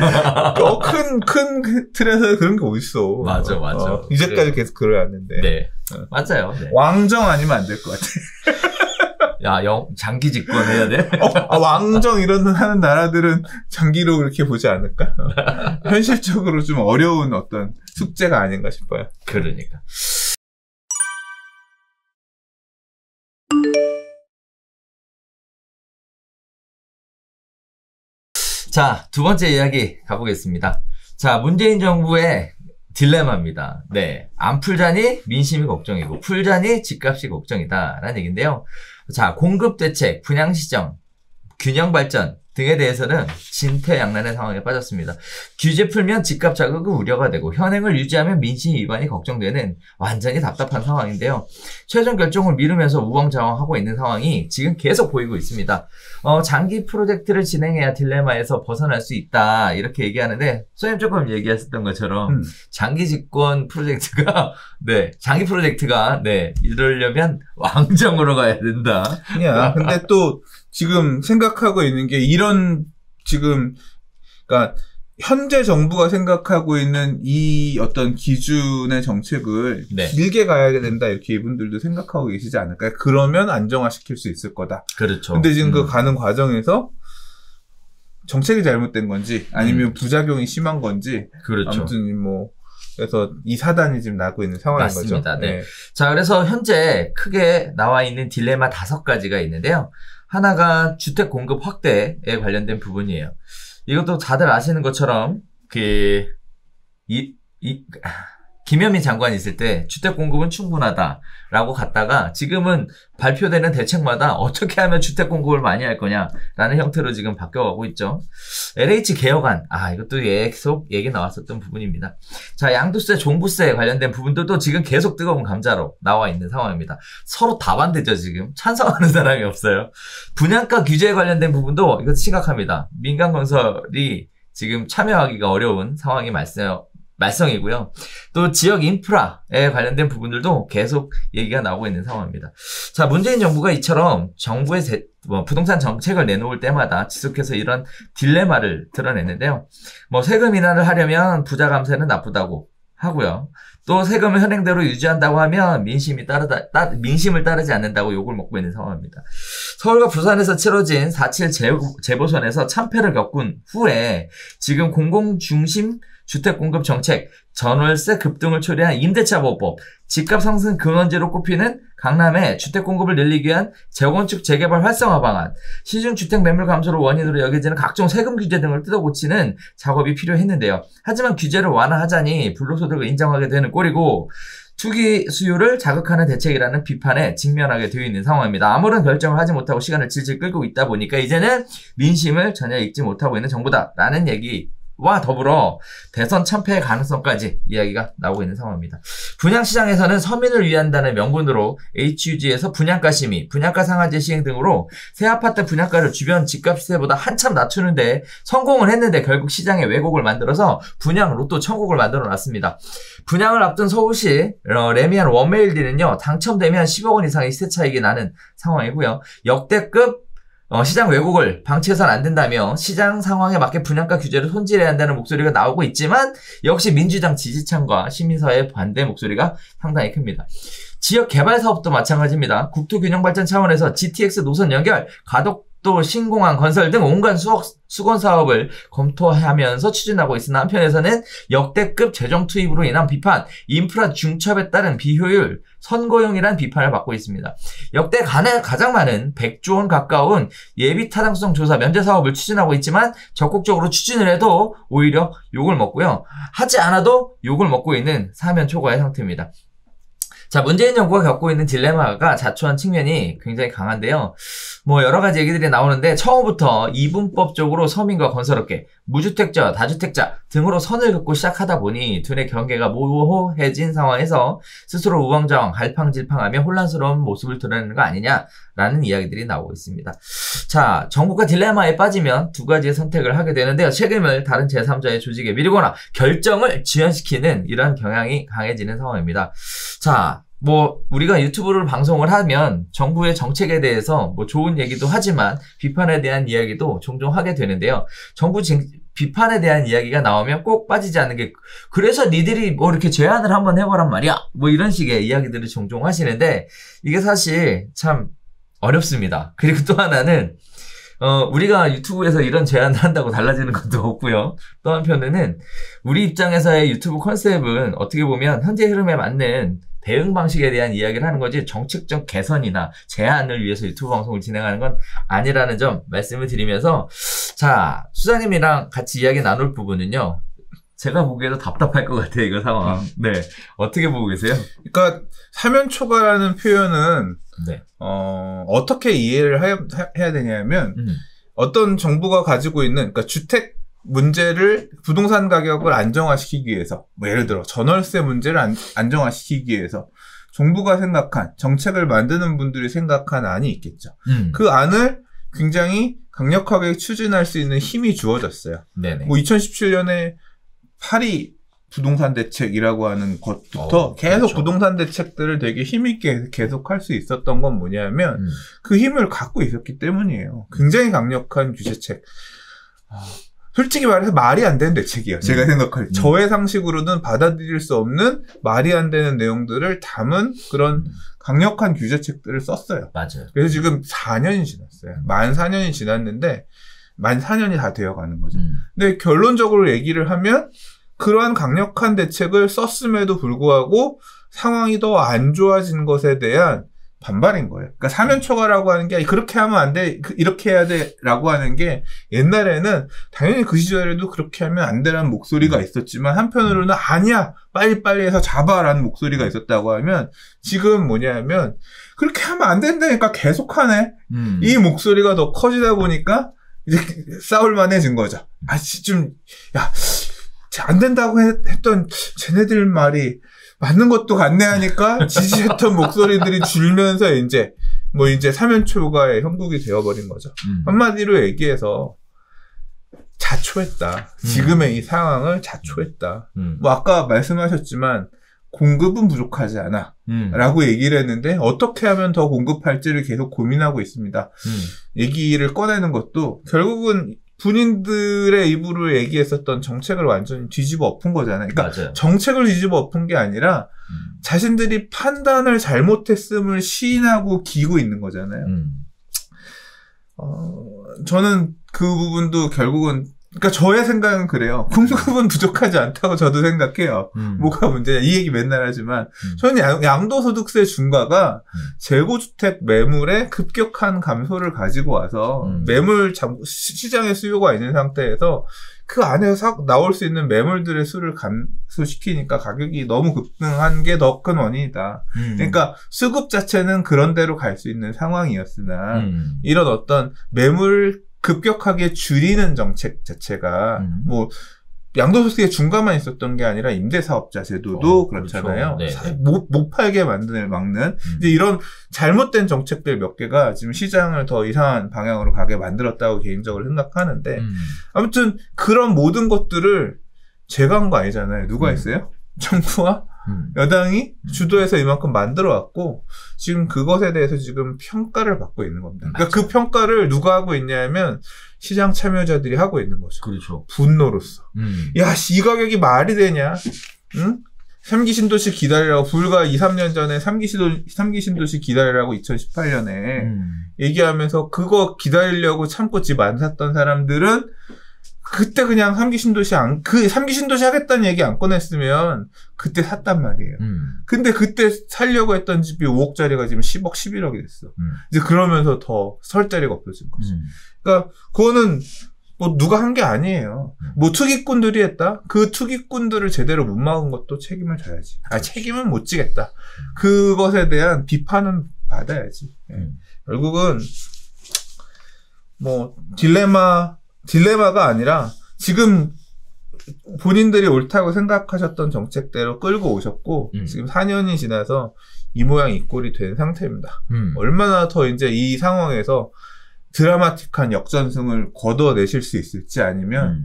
큰 틀에서 그런 게 어딨어. 맞아. 이제까지 그래. 계속 그래왔는데. 네. 맞아요. 네. 왕정 아니면 안 될 것 같아. 야, 장기 집권해야 돼? 왕정 이런 하는 나라들은 장기로 그렇게 보지 않을까? 현실적으로 좀 어려운 어떤 숙제가 아닌가 싶어요. 그러니까. 자, 두 번째 이야기 가보겠습니다. 자, 문재인 정부의 딜레마입니다. 네. 안 풀자니 민심이 걱정이고, 풀자니 집값이 걱정이다. 라는 얘기인데요. 자, 공급 대책, 분양 시정, 균형 발전 등에 대해서는 진퇴양난의 상황에 빠졌습니다. 규제 풀면 집값 자극은 우려가 되고 현행을 유지하면 민심 위반이 걱정되는 완전히 답답한 상황인데요. 최종 결정을 미루면서 우왕좌왕하고 있는 상황이 지금 계속 보이고 있습니다. 장기 프로젝트를 진행해야 딜레마에서 벗어날 수 있다 이렇게 얘기하는데 선생님 조금 얘기하셨던 것처럼 장기 집권 프로젝트가 장기 프로젝트가 이러려면 왕정으로 가야 된다. 야, 근데 또 지금 생각하고 있는 게 그러니까 현재 정부가 생각하고 있는 이 어떤 기준의 정책을 길게 가야 된다 이렇게 이분들도 생각하고 계시지 않을까요? 그러면 안정화시킬 수 있을 거다. 그렇죠. 근데 지금 그 가는 과정에서 정책이 잘못된 건지 아니면 부작용이 심한 건지 그렇죠. 아무튼 그래서 이 사단이 지금 나고 있는 상황인 맞습니다. 거죠. 네. 자, 그래서 현재 크게 나와 있는 딜레마 5가지가 있는데요. 하나가 주택 공급 확대에 관련된 부분이에요. 이것도 다들 아시는 것처럼 김현미 장관이 있을 때 주택 공급은 충분하다라고 갔다가 지금은 발표되는 대책마다 어떻게 하면 주택 공급을 많이 할 거냐라는 형태로 지금 바뀌어가고 있죠. LH 개혁안, 이것도 계속 얘기 나왔었던 부분입니다. 자, 양도세, 종부세 관련된 부분들도 지금 계속 뜨거운 감자로 나와 있는 상황입니다. 서로 다 반대죠, 지금. 찬성하는 사람이 없어요. 분양가 규제에 관련된 부분도 이것도 심각합니다. 민간 건설이 지금 참여하기가 어려운 상황이 말썽이고요. 또 지역 인프라에 관련된 부분들도 계속 얘기가 나오고 있는 상황입니다. 자, 문재인 정부가 이처럼 정부의 부동산 정책을 내놓을 때마다 지속해서 이런 딜레마를 드러냈는데요. 세금 인하를 하려면 부자 감세는 나쁘다고 하고요. 또 세금을 현행대로 유지한다고 하면 민심을 따르지 않는다고 욕을 먹고 있는 상황입니다. 서울과 부산에서 치러진 4.7 재보선에서 참패를 겪은 후에 지금 공공중심 주택공급 정책, 전월세 급등을 초래한 임대차 보호법, 집값 상승 근원지로 꼽히는 강남의 주택공급을 늘리기 위한 재건축 재개발 활성화 방안, 시중주택 매물 감소를 원인으로 여겨지는 각종 세금 규제 등을 뜯어고치는 작업이 필요했는데요. 하지만 규제를 완화하자니 불로소득을 인정하게 되는 꼴이고 투기 수요를 자극하는 대책이라는 비판에 직면하게 되어 있는 상황입니다. 아무런 결정을 하지 못하고 시간을 질질 끌고 있다 보니까 이제는 민심을 전혀 읽지 못하고 있는 정부다라는 얘기와 더불어 대선 참패의 가능성까지 이야기가 나오고 있는 상황입니다. 분양시장에서는 서민을 위한다는 명분으로 HUG에서 분양가 심의, 분양가 상한제 시행 등으로 새 아파트 분양가를 주변 집값 시세보다 한참 낮추는데 성공을 했는데 결국 시장에 왜곡을 만들어서 분양 로또 천국을 만들어 놨습니다. 분양을 앞둔 서울시 레미안 원메일리는요, 당첨되면 10억 원 이상의 시세 차익이 나는 상황이고요. 역대급 시장 왜곡을 방치해서는 안 된다며 시장 상황에 맞게 분양가 규제를 손질해야 한다는 목소리가 나오고 있지만 역시 민주당 지지층과 시민사회의 반대 목소리가 상당히 큽니다. 지역 개발 사업도 마찬가지입니다. 국토균형발전 차원에서 GTX 노선 연결, 가덕도 신공항 건설 등 온갖 수건 사업을 검토하면서 추진하고 있으나 한편에서는 역대급 재정 투입으로 인한 비판, 인프라 중첩에 따른 비효율, 선거용이란 비판을 받고 있습니다. 역대 가장 많은 100조 원 가까운 예비 타당성 조사 면제 사업을 추진하고 있지만 적극적으로 추진을 해도 오히려 욕을 먹고요. 하지 않아도 욕을 먹고 있는 사면 초과의 상태입니다. 자, 문재인 정부가 겪고 있는 딜레마가 자초한 측면이 굉장히 강한데요. 여러 가지 얘기들이 나오는데 처음부터 이분법적으로 서민과 건설업계, 무주택자, 다주택자 등으로 선을 긋고 시작하다 보니 두뇌 경계가 모호해진 상황에서 스스로 우왕좌왕, 갈팡질팡하며 혼란스러운 모습을 드러내는 거 아니냐라는 이야기들이 나오고 있습니다. 자, 정부가 딜레마에 빠지면 두 가지의 선택을 하게 되는데요. 책임을 다른 제3자의 조직에 미루거나 결정을 지연시키는 이러한 경향이 강해지는 상황입니다. 자, 우리가 유튜브를 방송을 하면 정부의 정책에 대해서 좋은 얘기도 하지만 비판에 대한 이야기도 종종 하게 되는데요. 정부 비판에 대한 이야기가 나오면 꼭 빠지지 않는 게, 그래서 니들이 이렇게 제안을 한번 해보란 말이야. 이런 식의 이야기들을 종종 하시는데, 이게 사실 참 어렵습니다. 그리고 또 하나는, 우리가 유튜브에서 이런 제안을 한다고 달라지는 것도 없고요. 또 한편에는 우리 입장에서의 유튜브 컨셉은 어떻게 보면 현재 흐름에 맞는 대응 방식에 대한 이야기를 하는 거지 정책적 개선이나 제안을 위해서 유튜브 방송을 진행하는 건 아니라는 점 말씀을 드리면서, 자, 수장님이랑 같이 이야기 나눌 부분은요, 제가 보기에도 답답할 것 같아요, 이거 상황. 네. 어떻게 보고 계세요? 그러니까 사면 초과라는 표현은 네. 어떻게 이해를 해야 되냐면 어떤 정부가 가지고 있는, 그러니까 주택 문제를, 부동산 가격을 안정화시키기 위해서, 예를 들어 전월세 문제를 안정화시키기 위해서 정부가 생각한, 정책을 만드는 분들이 생각한 안이 있겠죠. 그 안을 굉장히 강력하게 추진할 수 있는 힘이 주어졌어요. 네네. 2017년에 파리 부동산 대책이라고 하는 것부터 계속 그렇죠. 부동산 대책들을 되게 힘있게 계속할 수 있었던 건 뭐냐면 그 힘을 갖고 있었기 때문이에요. 굉장히 강력한 규제책. 솔직히 말해서 말이 안 되는 대책이에요. 제가 생각할 때. 저의 상식으로는 받아들일 수 없는 말이 안 되는 내용들을 담은 그런 강력한 규제책들을 썼어요. 맞아요. 그래서 지금 4년이 지났어요. 만 4년이 지났는데 만 4년이 다 되어가는 거죠. 근데 결론적으로 얘기를 하면 그러한 강력한 대책을 썼음에도 불구하고 상황이 더 안 좋아진 것에 대한 반발인 거예요. 그러니까 사면 초과라고 하는 게 그렇게 하면 안 돼, 이렇게 해야 돼라고 하는 게 옛날에는 당연히 그 시절에도 그렇게 하면 안 되라는 목소리가 있었지만 한편으로는 아니야, 빨리빨리 해서 잡아라는 목소리가 있었다고 하면 지금 뭐냐면 그렇게 하면 안 된다니까 계속하네. 이 목소리가 더 커지다 보니까 이제 싸울만해진 거죠. 안 된다고 했던 쟤네들 말이 맞는 것도 같네 하니까 지지했던 목소리들이 줄면서 이제 사면 초과의 형국이 되어버린 거죠. 한마디로 얘기해서 자초했다. 지금의 이 상황을 자초했다. 아까 말씀하셨지만 공급은 부족하지 않아 라고 얘기를 했는데 어떻게 하면 더 공급할지를 계속 고민하고 있습니다. 얘기를 꺼내는 것도 결국은 본인들의 입으로 얘기했었던 정책을 완전히 뒤집어 엎은 거잖아요. 그러니까 맞아요. 정책을 뒤집어 엎은 게 아니라 자신들이 판단을 잘못했음을 시인하고 기고 있는 거잖아요. 저는 그 부분도 결국은 그러니까 저의 생각은 그래요. 공급은 부족하지 않다고 저도 생각해요. 뭐가 문제냐 이 얘기 맨날 하지만 저는 양도소득세 중과가 재고주택 매물의 급격한 감소를 가지고 와서 매물 시장의 수요가 있는 상태에서 그 안에서 나올 수 있는 매물들의 수를 감소시키니까 가격이 너무 급등한 게 더 큰 원인이다. 그러니까 수급 자체는 그런 대로 갈 수 있는 상황이었으나 이런 어떤 매물 급격하게 줄이는 정책 자체가 뭐 양도소득세 중과만 있었던 게 아니라 임대사업자 제도도 그렇잖아요. 그렇죠. 못 팔게 막는 이제 이런 잘못된 정책들 몇 개가 지금 시장을 더 이상한 방향으로 가게 만들었다고 개인적으로 생각하는데 아무튼 그런 모든 것들을 제가 한 거 아니잖아요. 누가 했어요? 정부와 여당이 주도해서 이만큼 만들어왔고 지금 그것에 대해서 지금 평가를 받고 있는 겁니다. 그러니까 그 평가를 누가 하고 있냐면 시장 참여자들이 하고 있는 거죠. 그렇죠. 분노로서. 야, 이 가격이 말이 되냐? 응? 3기 신도시 기다리라고 불과 2, 3년 전에 3기 신도시 기다리라고 2018년에 얘기하면서 그거 기다리려고 참고 집 안 샀던 사람들은 그때 그냥 3기 신도시 3기 신도시 하겠다는 얘기 안 꺼냈으면 그때 샀단 말이에요. 근데 그때 살려고 했던 집이 5억짜리가 지금 10억, 11억이 됐어. 이제 그러면서 더 설 자리가 없어진 거지. 그러니까 그거는 뭐 누가 한 게 아니에요. 뭐 투기꾼들이 했다? 그 투기꾼들을 제대로 못 막은 것도 책임을 져야지. 책임은 못 지겠다. 그것에 대한 비판은 받아야지. 결국은 뭐 딜레마가 아니라 지금 본인들이 옳다고 생각하셨던 정책대로 끌고 오셨고 지금 4년이 지나서 이 모양 이 꼴이 된 상태입니다. 얼마나 더 이제 이 상황에서 드라마틱한 역전승을 거둬내실 수 있을지 아니면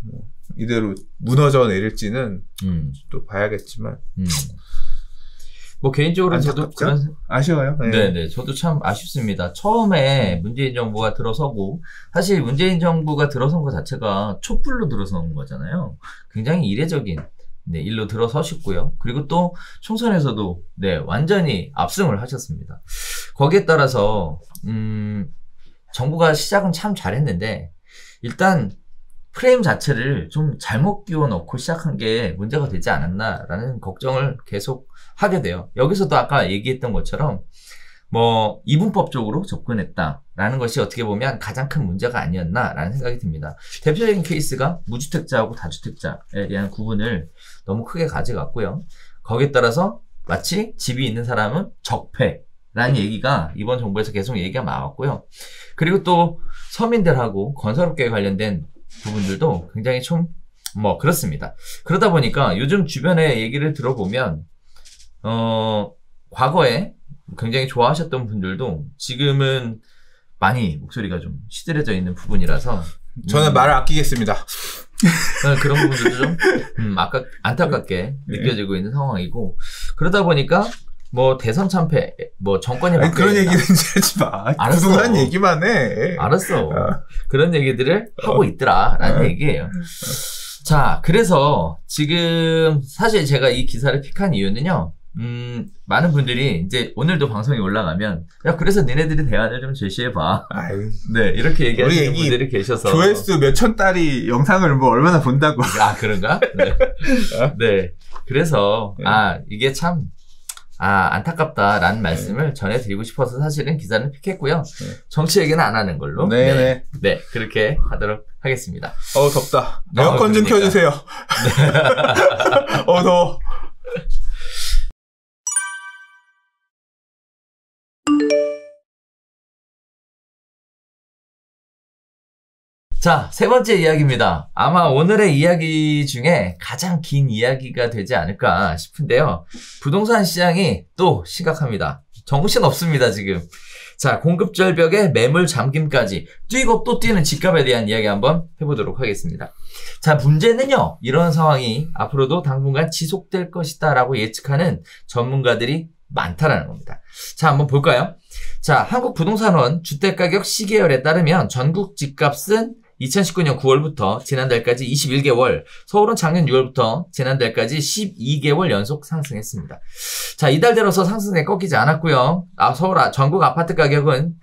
뭐 이대로 무너져 내릴지는 또 봐야겠지만 뭐 개인적으로 저도 그런 아쉬워요. 네네, 저도 참 아쉽습니다. 처음에 문재인 정부가 들어서고 사실 문재인 정부가 들어선 것 자체가 촛불로 들어선 거잖아요. 굉장히 이례적인 일로 들어서셨고요. 그리고 또 총선에서도 완전히 압승을 하셨습니다. 거기에 따라서 정부가 시작은 참 잘했는데 일단 프레임 자체를 좀 잘못 끼워넣고 시작한 게 문제가 되지 않았나라는 걱정을 계속 하게 돼요. 여기서도 아까 얘기했던 것처럼 뭐 이분법적으로 접근했다라는 것이 어떻게 보면 가장 큰 문제가 아니었나라는 생각이 듭니다. 대표적인 케이스가 무주택자하고 다주택자에 대한 구분을 너무 크게 가져갔고요. 거기에 따라서 마치 집이 있는 사람은 적폐라는 얘기가 이번 정부에서 계속 얘기가 나왔고요. 그리고 또 서민들하고 건설업계에 관련된 부분들도 굉장히 좀 그렇습니다. 그러다 보니까 요즘 주변에 얘기를 들어보면 과거에 굉장히 좋아하셨던 분들도 지금은 많이 목소리가 좀 시들해져 있는 부분이라서 저는 말을 아끼겠습니다. 저는 그런 부분들도 좀 안타깝게 느껴지고 있는 상황이고 그러다 보니까 뭐 대선 참패, 뭐 정권이 바뀌었다. 그런 얘기는 하지 마. 부동산 얘기만 해. 알았어. 그런 얘기들을 하고 있더라라는 얘기예요. 자, 그래서 지금 사실 제가 이 기사를 픽한 이유는요. 많은 분들이 이제 오늘도 방송이 올라가면 야 그래서 니네들이 대안을 좀 제시해봐. 네, 이렇게 얘기하시는 분들이 계셔서 조회수 몇천 달이 영상을 뭐 얼마나 본다고. 그런가? 네. 네. 그래서 이게 참 안타깝다라는 말씀을 전해드리고 싶어서 사실은 기사는 픽했고요. 정치 얘기는 안 하는 걸로. 네, 그렇게 하도록 하겠습니다. 덥다. 에어컨 좀 켜주세요. 더워. 자, 세 번째 이야기입니다. 아마 오늘의 이야기 중에 가장 긴 이야기가 되지 않을까 싶은데요. 부동산 시장이 또 심각합니다. 정신없습니다, 지금. 자, 공급 절벽에 매물 잠김까지 뛰고 또 뛰는 집값에 대한 이야기 한번 해보도록 하겠습니다. 자, 문제는요. 이런 상황이 앞으로도 당분간 지속될 것이다 라고 예측하는 전문가들이 많다라는 겁니다. 자, 한번 볼까요? 자, 한국부동산원 주택가격 시계열에 따르면 전국 집값은 2019년 9월부터 지난달까지 21개월, 서울은 작년 6월부터 지난달까지 12개월 연속 상승했습니다. 자, 이달 들어서 상승세 꺾이지 않았고요. 전국 아파트 가격은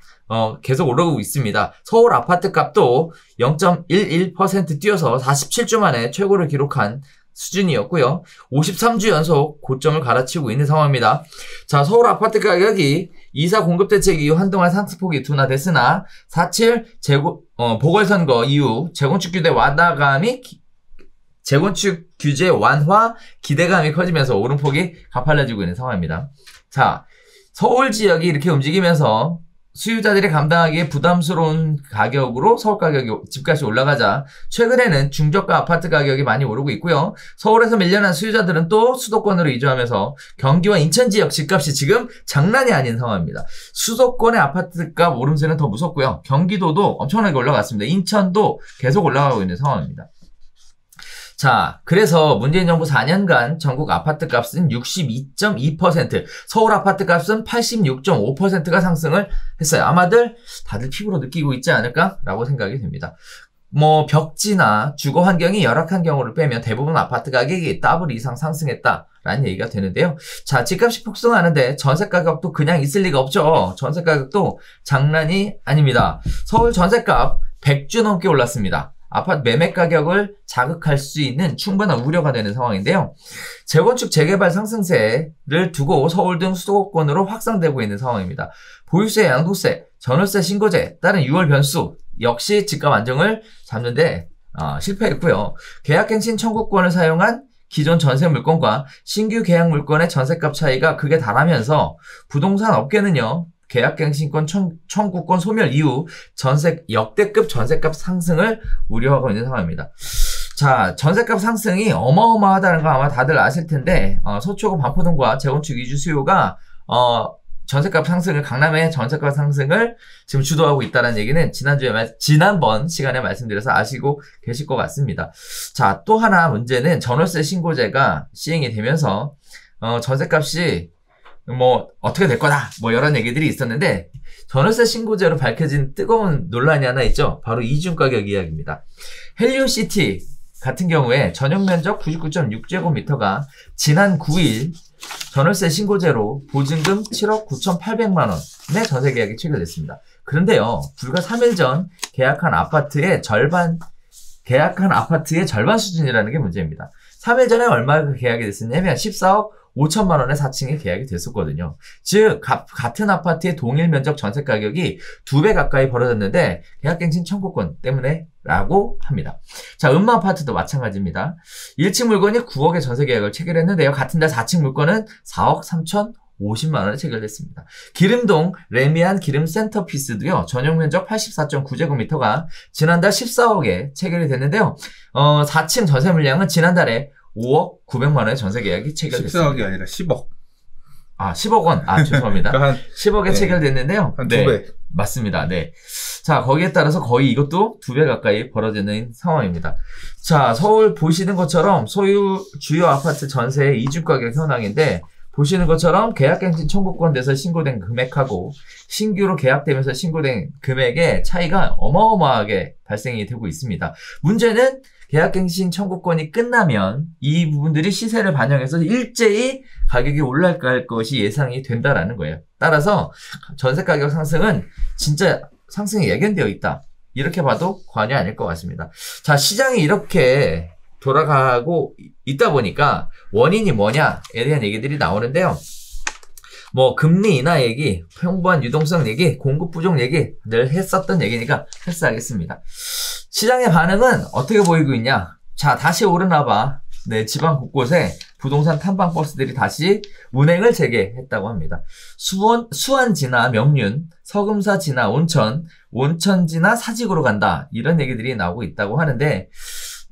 계속 오르고 있습니다. 서울 아파트 값도 0.11% 뛰어서 47주 만에 최고를 기록한 수준이었고요. 53주 연속 고점을 갈아치우고 있는 상황입니다. 자, 서울 아파트 가격이 2사 공급 대책 이후 한동안 상승폭이 둔화됐으나 4.7 보궐선거 이후 재건축 규제 완화 기대감이 커지면서 오름폭이 가팔라지고 있는 상황입니다. 자, 서울 지역이 이렇게 움직이면서 수요자들이 감당하기에 부담스러운 가격으로 서울 가격이, 집값이 올라가자 최근에는 중저가 아파트 가격이 많이 오르고 있고요. 서울에서 밀려난 수요자들은 또 수도권으로 이주하면서 경기와 인천 지역 집값이 지금 장난이 아닌 상황입니다. 수도권의 아파트값 오름세는 더 무섭고요. 경기도도 엄청나게 올라갔습니다. 인천도 계속 올라가고 있는 상황입니다. 자, 그래서 문재인 정부 4년간 전국 아파트 값은 62.2%, 서울 아파트 값은 86.5%가 상승을 했어요. 다들 피부로 느끼고 있지 않을까라고 생각이 됩니다. 벽지나 주거 환경이 열악한 경우를 빼면 대부분 아파트 가격이 더블 이상 상승했다라는 얘기가 되는데요. 자, 집값이 폭등하는데 전세 가격도 그냥 있을 리가 없죠. 전세 가격도 장난이 아닙니다. 서울 전세값 100주 넘게 올랐습니다. 아파트 매매 가격을 자극할 수 있는 충분한 우려가 되는 상황인데요. 재건축 재개발 상승세를 두고 서울 등 수도권으로 확산되고 있는 상황입니다. 보유세, 양도세, 전월세 신고제에 따른 6월 변수 역시 집값 안정을 잡는데 실패했고요. 계약갱신 청구권을 사용한 기존 전세 물건과 신규 계약 물건의 전세값 차이가 극에 달하면서 부동산 업계는요. 계약갱신권 청구권 소멸 이후 역대급 전세값 상승을 우려하고 있는 상황입니다. 자, 전세값 상승이 어마어마하다는 거 아마 다들 아실 텐데, 서초구 반포동과 재건축 이주 수요가, 전세값 상승을, 강남의 전세값 상승을 지금 주도하고 있다는 얘기는 지난번 시간에 말씀드려서 아시고 계실 것 같습니다. 자, 또 하나 문제는 전월세 신고제가 시행이 되면서, 전세값이 어떻게 될 거다. 이런 얘기들이 있었는데, 전월세 신고제로 밝혀진 뜨거운 논란이 하나 있죠. 바로 이중 가격 이야기입니다. 헬리오시티 같은 경우에 전용 면적 99.6제곱미터가 지난 9일 전월세 신고제로 보증금 7억 9,800만 원의 전세 계약이 체결됐습니다. 그런데요, 불과 3일 전 계약한 아파트의 절반 수준이라는 게 문제입니다. 3일 전에 얼마가 계약이 됐었냐면 14억 5천만 원의 4층에 계약이 됐었거든요. 즉 같은 아파트의 동일 면적 전세 가격이 2배 가까이 벌어졌는데 계약갱신 청구권 때문에 라고 합니다. 자, 음마 아파트도 마찬가지입니다. 1층 물건이 9억의 전세 계약을 체결했는데요. 같은 달 4층 물건은 4억 3,050만 원에 체결됐습니다. 기름동 레미안 기름 센터피스도요. 전용 면적 84.9제곱미터가 지난달 14억에 체결이 됐는데요. 4층 전세 물량은 지난달에 5억 900만 원의 전세 계약이 체결됐습니다. 14억이 아니라 10억. 10억 원. 죄송합니다. 그러니까 10억에 네. 체결됐는데요. 한 2배. 맞습니다. 네. 자, 거기에 따라서 거의 이것도 2배 가까이 벌어지는 상황입니다. 자, 서울 보시는 것처럼 주요 아파트 전세의 이중 가격 현황인데, 보시는 것처럼 계약갱신 청구권 돼서 신고된 금액하고 신규로 계약되면서 신고된 금액의 차이가 어마어마하게 발생이 되고 있습니다. 문제는 계약갱신 청구권이 끝나면 이 부분들이 시세를 반영해서 일제히 가격이 올라갈 것이 예상이 된다라는 거예요. 따라서 전세 가격 상승은 진짜 상승이 예견되어 있다. 이렇게 봐도 과언이 아닐 것 같습니다. 자, 시장이 이렇게 돌아가고 있다 보니까 원인이 뭐냐에 대한 얘기들이 나오는데요. 금리 인하 얘기, 평범한 유동성 얘기, 공급 부족 얘기 늘 했었던 얘기니까 패스하겠습니다. 시장의 반응은 어떻게 보이고 있냐? 자, 다시 오르나 봐. 네, 지방 곳곳에 부동산 탐방 버스들이 다시 운행을 재개했다고 합니다. 수원 지나 명륜, 서금사 지나 온천 지나 사직으로 간다. 이런 얘기들이 나오고 있다고 하는데,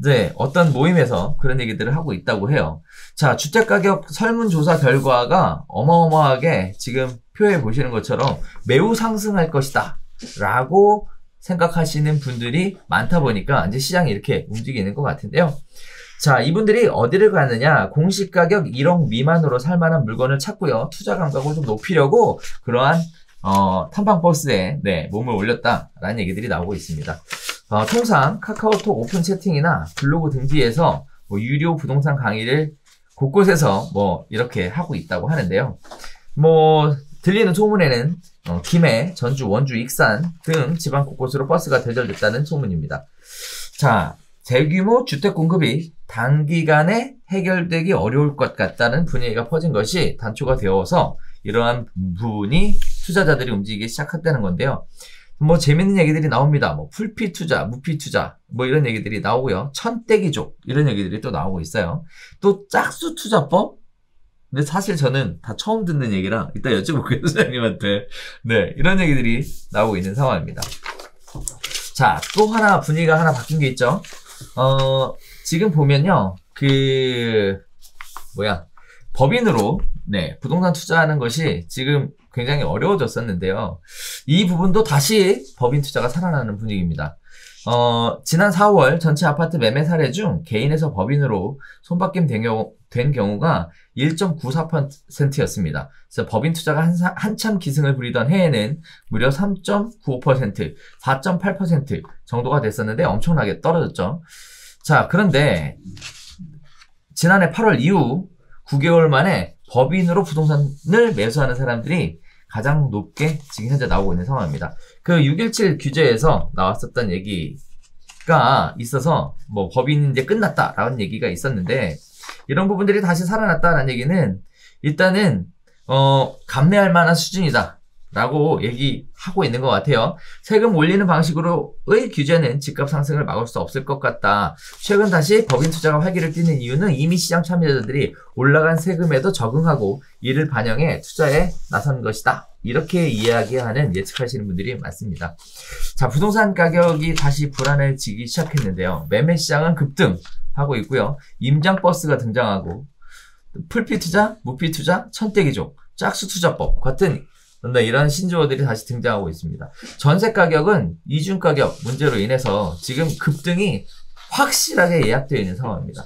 네, 어떤 모임에서 그런 얘기들을 하고 있다고 해요. 자, 주택가격 설문조사 결과가 어마어마하게 지금 표에 보시는 것처럼 매우 상승할 것이다 라고 생각하시는 분들이 많다 보니까 이제 시장이 이렇게 움직이는 것 같은데요. 자, 이분들이 어디를 가느냐? 공시가격 1억 미만으로 살만한 물건을 찾고요. 투자 감각을 좀 높이려고 그러한 탐방버스에 몸을 올렸다라는 얘기들이 나오고 있습니다. 통상 카카오톡 오픈 채팅이나 블로그 등지에서 뭐 유료 부동산 강의를 곳곳에서 뭐 이렇게 하고 있다고 하는데요. 뭐 들리는 소문에는 김해, 전주, 원주, 익산 등 지방 곳곳으로 버스가 대절됐다는 소문입니다. 자, 대규모 주택 공급이 단기간에 해결되기 어려울 것 같다는 분위기가 퍼진 것이 단초가 되어서 이러한 부분이 투자자들이 움직이기 시작했다는 건데요. 뭐 재밌는 얘기들이 나옵니다. 뭐 풀피 투자, 무피 투자 뭐 이런 얘기들이 나오고요. 천떼기족 이런 얘기들이 또 나오고 있어요. 또 짝수 투자법? 근데 사실 저는 다 처음 듣는 얘기라 이따 여쭤볼게요, 소장님한테. 네, 이런 얘기들이 나오고 있는 상황입니다. 자, 또 하나 분위기가 하나 바뀐 게 있죠. 지금 보면요, 법인으로, 네, 부동산 투자하는 것이 지금 굉장히 어려워졌었는데요. 이 부분도 다시 법인 투자가 살아나는 분위기입니다. 지난 4월 전체 아파트 매매 사례 중 개인에서 법인으로 손바뀜 된 경우가 1.94%였습니다. 그래서 법인 투자가 한참 기승을 부리던 해에는 무려 3.95%, 4.8% 정도가 됐었는데 엄청나게 떨어졌죠. 자, 그런데 지난해 8월 이후 9개월 만에 법인으로 부동산을 매수하는 사람들이 가장 높게 지금 현재 나오고 있는 상황입니다. 그 617 규제에서 나왔었던 얘기가 있어서 뭐 법인이 이제 끝났다라는 얘기가 있었는데 이런 부분들이 다시 살아났다는 얘기는 일단은 감내할 만한 수준이다 라고 얘기하고 있는 것 같아요. 세금 올리는 방식으로의 규제는 집값 상승을 막을 수 없을 것 같다. 최근 다시 법인 투자가 활기를 띠는 이유는 이미 시장 참여자들이 올라간 세금에도 적응하고 이를 반영해 투자에 나선 것이다. 이렇게 이야기하는 예측하시는 분들이 많습니다. 자, 부동산 가격이 다시 불안해지기 시작했는데요. 매매 시장은 급등하고 있고요. 임장버스가 등장하고 풀피 투자, 무피 투자, 천떼기족, 짝수 투자법 같은 이런 신조어들이 다시 등장하고 있습니다. 전세 가격은 이중 가격 문제로 인해서 지금 급등이 확실하게 예약되어 있는 상황입니다.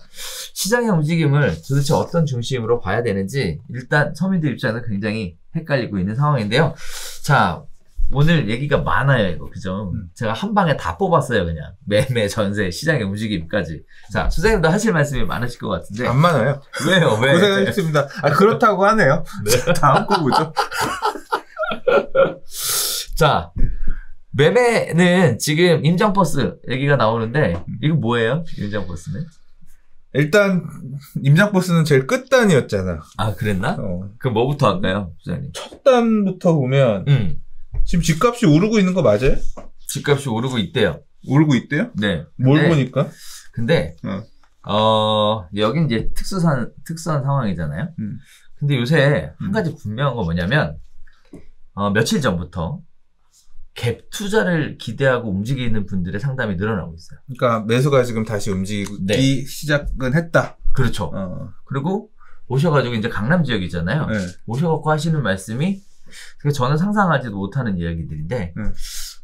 시장의 움직임을 도대체 어떤 중심으로 봐야 되는지 일단 서민들 입장에서 굉장히 헷갈리고 있는 상황인데요. 자, 오늘 얘기가 많아요, 이거. 그죠? 제가 한 방에 다 뽑았어요, 그냥. 매매, 전세, 시장의 움직임까지. 자, 소장님도 하실 말씀이 많으실 것 같은데. 안 많아요. 왜요? 왜? 고생하셨습니다. 그렇다고 하네요. 네. 다음 거 보죠. 자, 매매는 지금 임장버스 얘기가 나오는데, 이거 뭐예요? 임장버스는? 일단, 임장버스는 제일 끝단이었잖아. 아, 그랬나? 그럼 뭐부터 할까요, 부장님? 첫 단부터 보면, 지금 집값이 오르고 있는 거 맞아요? 집값이 오르고 있대요. 오르고 있대요? 네. 뭘 보니까? 근데, 여긴 이제 특수한 상황이잖아요. 근데 요새 한 가지 분명한 거 뭐냐면, 며칠 전부터 갭 투자를 기대하고 움직이는 분들의 상담이 늘어나고 있어요. 그러니까 매수가 지금 다시 움직이기 시작은 했다. 그렇죠. 그리고 오셔가지고 이제 강남 지역이잖아요. 네. 오셔갖고 하시는 말씀이 저는 상상하지도 못하는 이야기들인데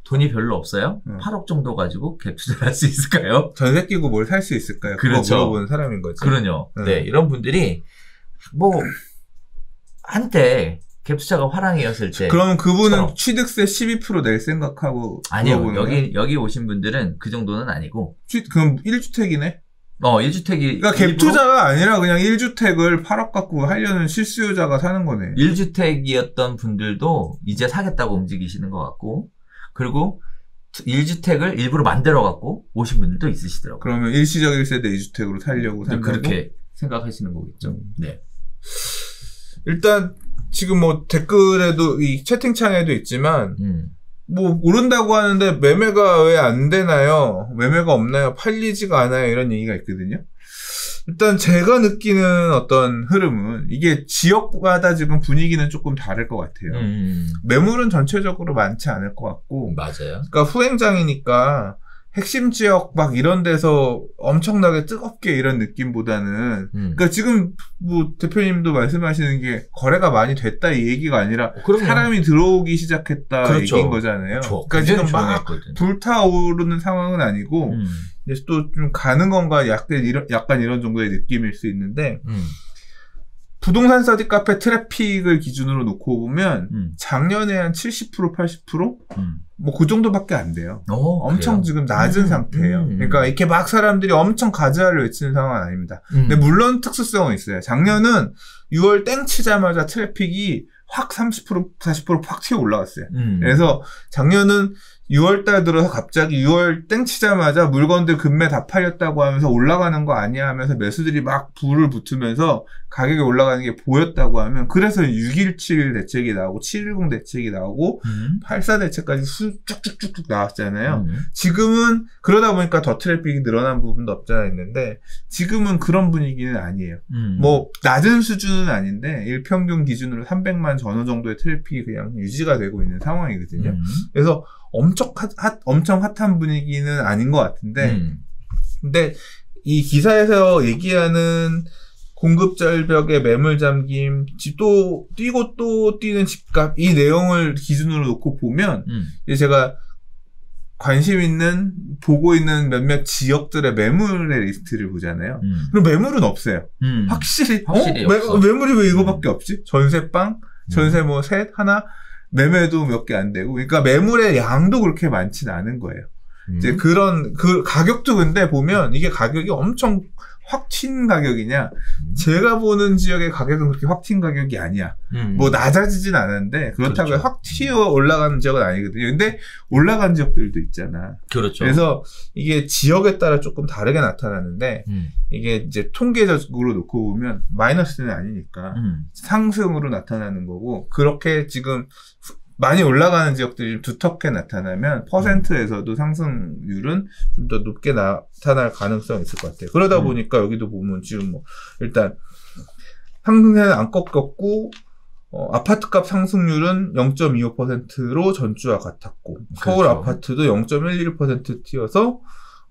돈이 별로 없어요. 8억 정도 가지고 갭 투자를 할 수 있을까요? 전세 끼고 뭘 살 수 있을까요? 그렇죠. 그거 물어보는 사람인 거지. 그러요. 네, 이런 분들이 뭐 한때 갭 투자가 화랑이었을 때. 그럼 그분은 취득세 12% 낼 생각하고. 아니요. 여기 오신 분들은 그 정도는 아니고. 그럼 1주택이네? 1주택이. 그러니까 갭 투자가 아니라 그냥 1주택을 8억 갖고 하려는 실수요자가 사는 거네. 1주택이었던 분들도 이제 사겠다고 움직이시는 것 같고. 그리고 1주택을 일부러 만들어 갖고 오신 분들도 있으시더라고요. 그러면 일시적 1세대 2주택으로 살려고 산다고? 그렇게 생각하시는 거겠죠. 네. 일단, 지금 뭐 댓글에도 이 채팅창에도 있지만 뭐 오른다고 하는데 매매가 왜 안 되나요? 매매가 없나요? 팔리지가 않아요? 이런 얘기가 있거든요. 일단 제가 느끼는 어떤 흐름은 이게 지역마다 지금 분위기는 조금 다를 것 같아요. 매물은 전체적으로 많지 않을 것 같고 맞아요. 그러니까 후행장이니까 핵심 지역 막 이런 데서 엄청나게 뜨겁게 이런 느낌보다는 그러니까 지금 뭐 대표님도 말씀하시는 게 거래가 많이 됐다 이 얘기가 아니라 사람이 들어오기 시작했다 그렇죠. 얘기인 거잖아요. 그러니까 지금 막 불타오르는 상황은 아니고 이제 또 좀 가는 건가 약간 이런 정도의 느낌일 수 있는데 부동산 스터디 카페 트래픽을 기준으로 놓고 보면 작년에 한 70%, 80%? 뭐 그 정도밖에 안 돼요. 엄청 그래요? 지금 낮은 상태예요. 그러니까 이렇게 막 사람들이 엄청 가즈아를 외치는 상황은 아닙니다. 근데 물론 특수성은 있어요. 작년은 6월 땡 치자마자 트래픽이 확 30%, 40% 확 튀어 올라갔어요. 그래서 작년은 6월달 들어서 갑자기 6월 땡 치자마자 물건들 급매 다 팔렸다고 하면서 올라가는 거 아니야 하면서 매수들이 막 불을 붙으면서 가격이 올라가는 게 보였다고 하면 그래서 617 대책이 나오고 710 대책이 나오고 84 대책까지 쭉쭉쭉쭉 나왔잖아요. 지금은 그러다 보니까 더 트래픽이 늘어난 부분도 없잖아 있는데 지금은 그런 분위기는 아니에요. 뭐 낮은 수준은 아닌데 일평균 기준으로 300만 전후 정도의 트래픽이 그냥 유지가 되고 있는 상황이거든요. 그래서 엄청 핫한 분위기는 아닌 것 같은데, 근데 이 기사에서 얘기하는 공급 절벽의 매물 잠김, 또 뛰고 또 뛰는 집값, 이 내용을 기준으로 놓고 보면, 이제 제가 관심 있는, 보고 있는 몇몇 지역들의 매물의 리스트를 보잖아요. 그럼 매물은 없어요. 확실히 없어. 매물이 왜 이거밖에 없지? 전세방, 전세 뭐 셋, 하나, 매매도 몇 개 안 되고, 그러니까 매물의 양도 그렇게 많지는 않은 거예요. 이제 가격도 근데 보면 이게 가격이 엄청 확 튄 가격이냐, 제가 보는 지역의 가격은 그렇게 확 튄 가격이 아니야. 뭐 낮아지진 않았는데, 그렇다고 그렇죠. 확 튀어 올라가는 지역은 아니거든요. 근데 올라간 지역들도 있잖아. 그렇죠. 그래서 이게 지역에 따라 조금 다르게 나타나는데, 이게 이제 통계적으로 놓고 보면 마이너스는 아니니까 상승으로 나타나는 거고, 그렇게 지금 많이 올라가는 지역들이 두텁게 나타나면 퍼센트에서도 상승률은 좀 더 높게 나타날 가능성이 있을 것 같아요. 그러다 보니까 여기도 보면 지금 뭐 일단 상승세는 안 꺾였고 아파트값 상승률은 0.25%로 전주와 같았고 서울 그렇죠. 아파트도 0.11% 튀어서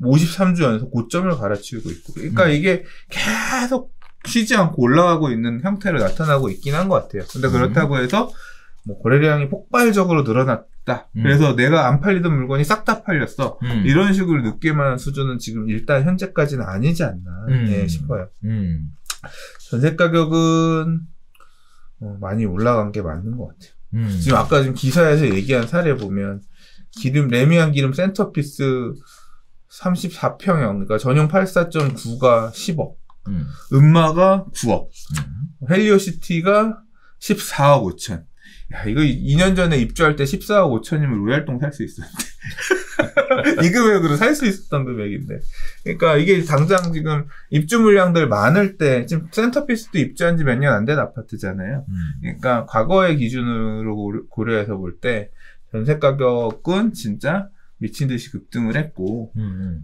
53주 연속 고점을 갈아치우고 있고 그러니까 이게 계속 쉬지 않고 올라가고 있는 형태로 나타나고 있긴 한 것 같아요. 근데 그렇다고 해서 뭐 거래량이 폭발적으로 늘어났다. 그래서 내가 안 팔리던 물건이 싹 다 팔렸어. 이런 식으로 느낄만한 수준은 지금 일단 현재까지는 아니지 않나 싶어요. 전세 가격은 많이 올라간 게 맞는 것 같아요. 지금 아까 지금 기사에서 얘기한 사례 보면 레미안 기름 센터피스 34평형 그러니까 전용 84.9가 10억, 음마가 9억, 헬리오시티가 14억 5천. 야, 이거 2년 전에 입주할 때 14억 5천이면 로얄동 살 수 있었는데. 이 금액으로 살 수 있었던 금액인데. 그러니까 이게 당장 지금 입주 물량들 많을 때, 지금 센터피스도 입주한 지 몇 년 안 된 아파트잖아요. 그러니까 과거의 기준으로 고려해서 볼 때, 전세 가격은 진짜 미친 듯이 급등을 했고,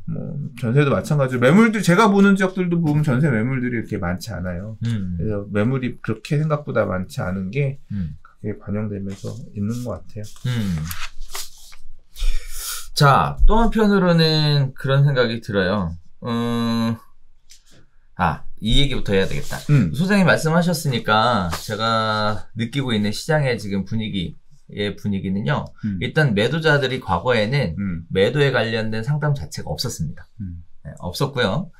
뭐, 전세도 마찬가지로, 매물들, 제가 보는 지역들도 보면 전세 매물들이 이렇게 많지 않아요. 그래서 매물이 그렇게 생각보다 많지 않은 게, 그게 반영되면서 있는 것 같아요. 자, 또 한편으로는 그런 생각이 들어요. 이 얘기부터 해야 되겠다. 소장님 말씀하셨으니까 제가 느끼고 있는 시장의 지금 분위기는요. 일단 매도자들이 과거에는 매도에 관련된 상담 자체가 없었습니다. 네, 없었고요.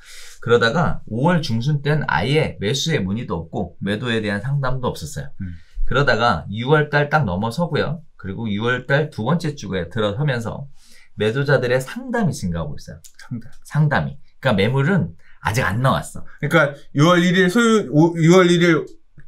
그러다가 5월 중순 때는 아예 매수의 문의도 없고 매도에 대한 상담도 없었어요. 그러다가 6월달 딱 넘어서고요. 그리고 6월달 두 번째 주에 들어서면서 매도자들의 상담이 증가하고 있어요. 상담이. 그러니까 매물은 아직 안 나왔어. 그러니까 6월 1일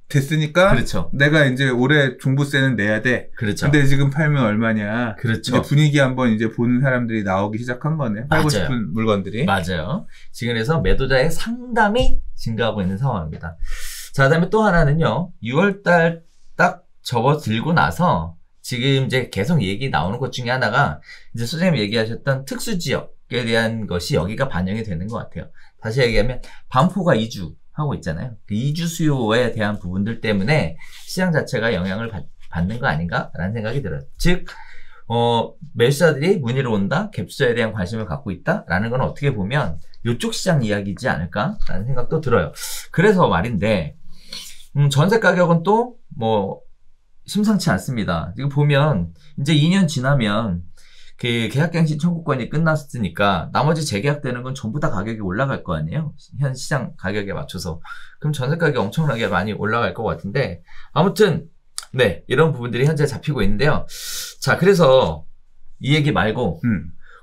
됐으니까 그렇죠. 내가 이제 올해 종부세는 내야 돼. 그렇죠. 근데 지금 팔면 얼마냐. 그렇죠. 이제 분위기 한번 이제 보는 사람들이 나오기 시작한 거네요. 팔고 싶은 물건들이. 맞아요. 지금 그래서 매도자의 상담이 증가하고 있는 상황입니다. 자, 그다음에 또 하나는요. 6월달 딱 접어들고 나서 지금 이제 계속 얘기 나오는 것 중에 하나가 이제 소장님 얘기하셨던 특수지역에 대한 것이 여기가 반영이 되는 것 같아요. 다시 얘기하면 반포가 이주하고 있잖아요. 그 이주 수요에 대한 부분들 때문에 시장 자체가 영향을 받는 거 아닌가라는 생각이 들어요. 즉 매수자들이 문의로 온다, 갭투자에 대한 관심을 갖고 있다라는 건 어떻게 보면 이쪽 시장 이야기지 않을까라는 생각도 들어요. 그래서 말인데 전세 가격은 또 뭐 심상치 않습니다. 지금 보면 이제 2년 지나면 그 계약갱신 청구권이 끝났으니까 나머지 재계약되는 건 전부 다 가격이 올라갈 거 아니에요? 현 시장 가격에 맞춰서. 그럼 전세 가격이 엄청나게 많이 올라갈 것 같은데 아무튼 네, 이런 부분들이 현재 잡히고 있는데요. 자, 그래서 이 얘기 말고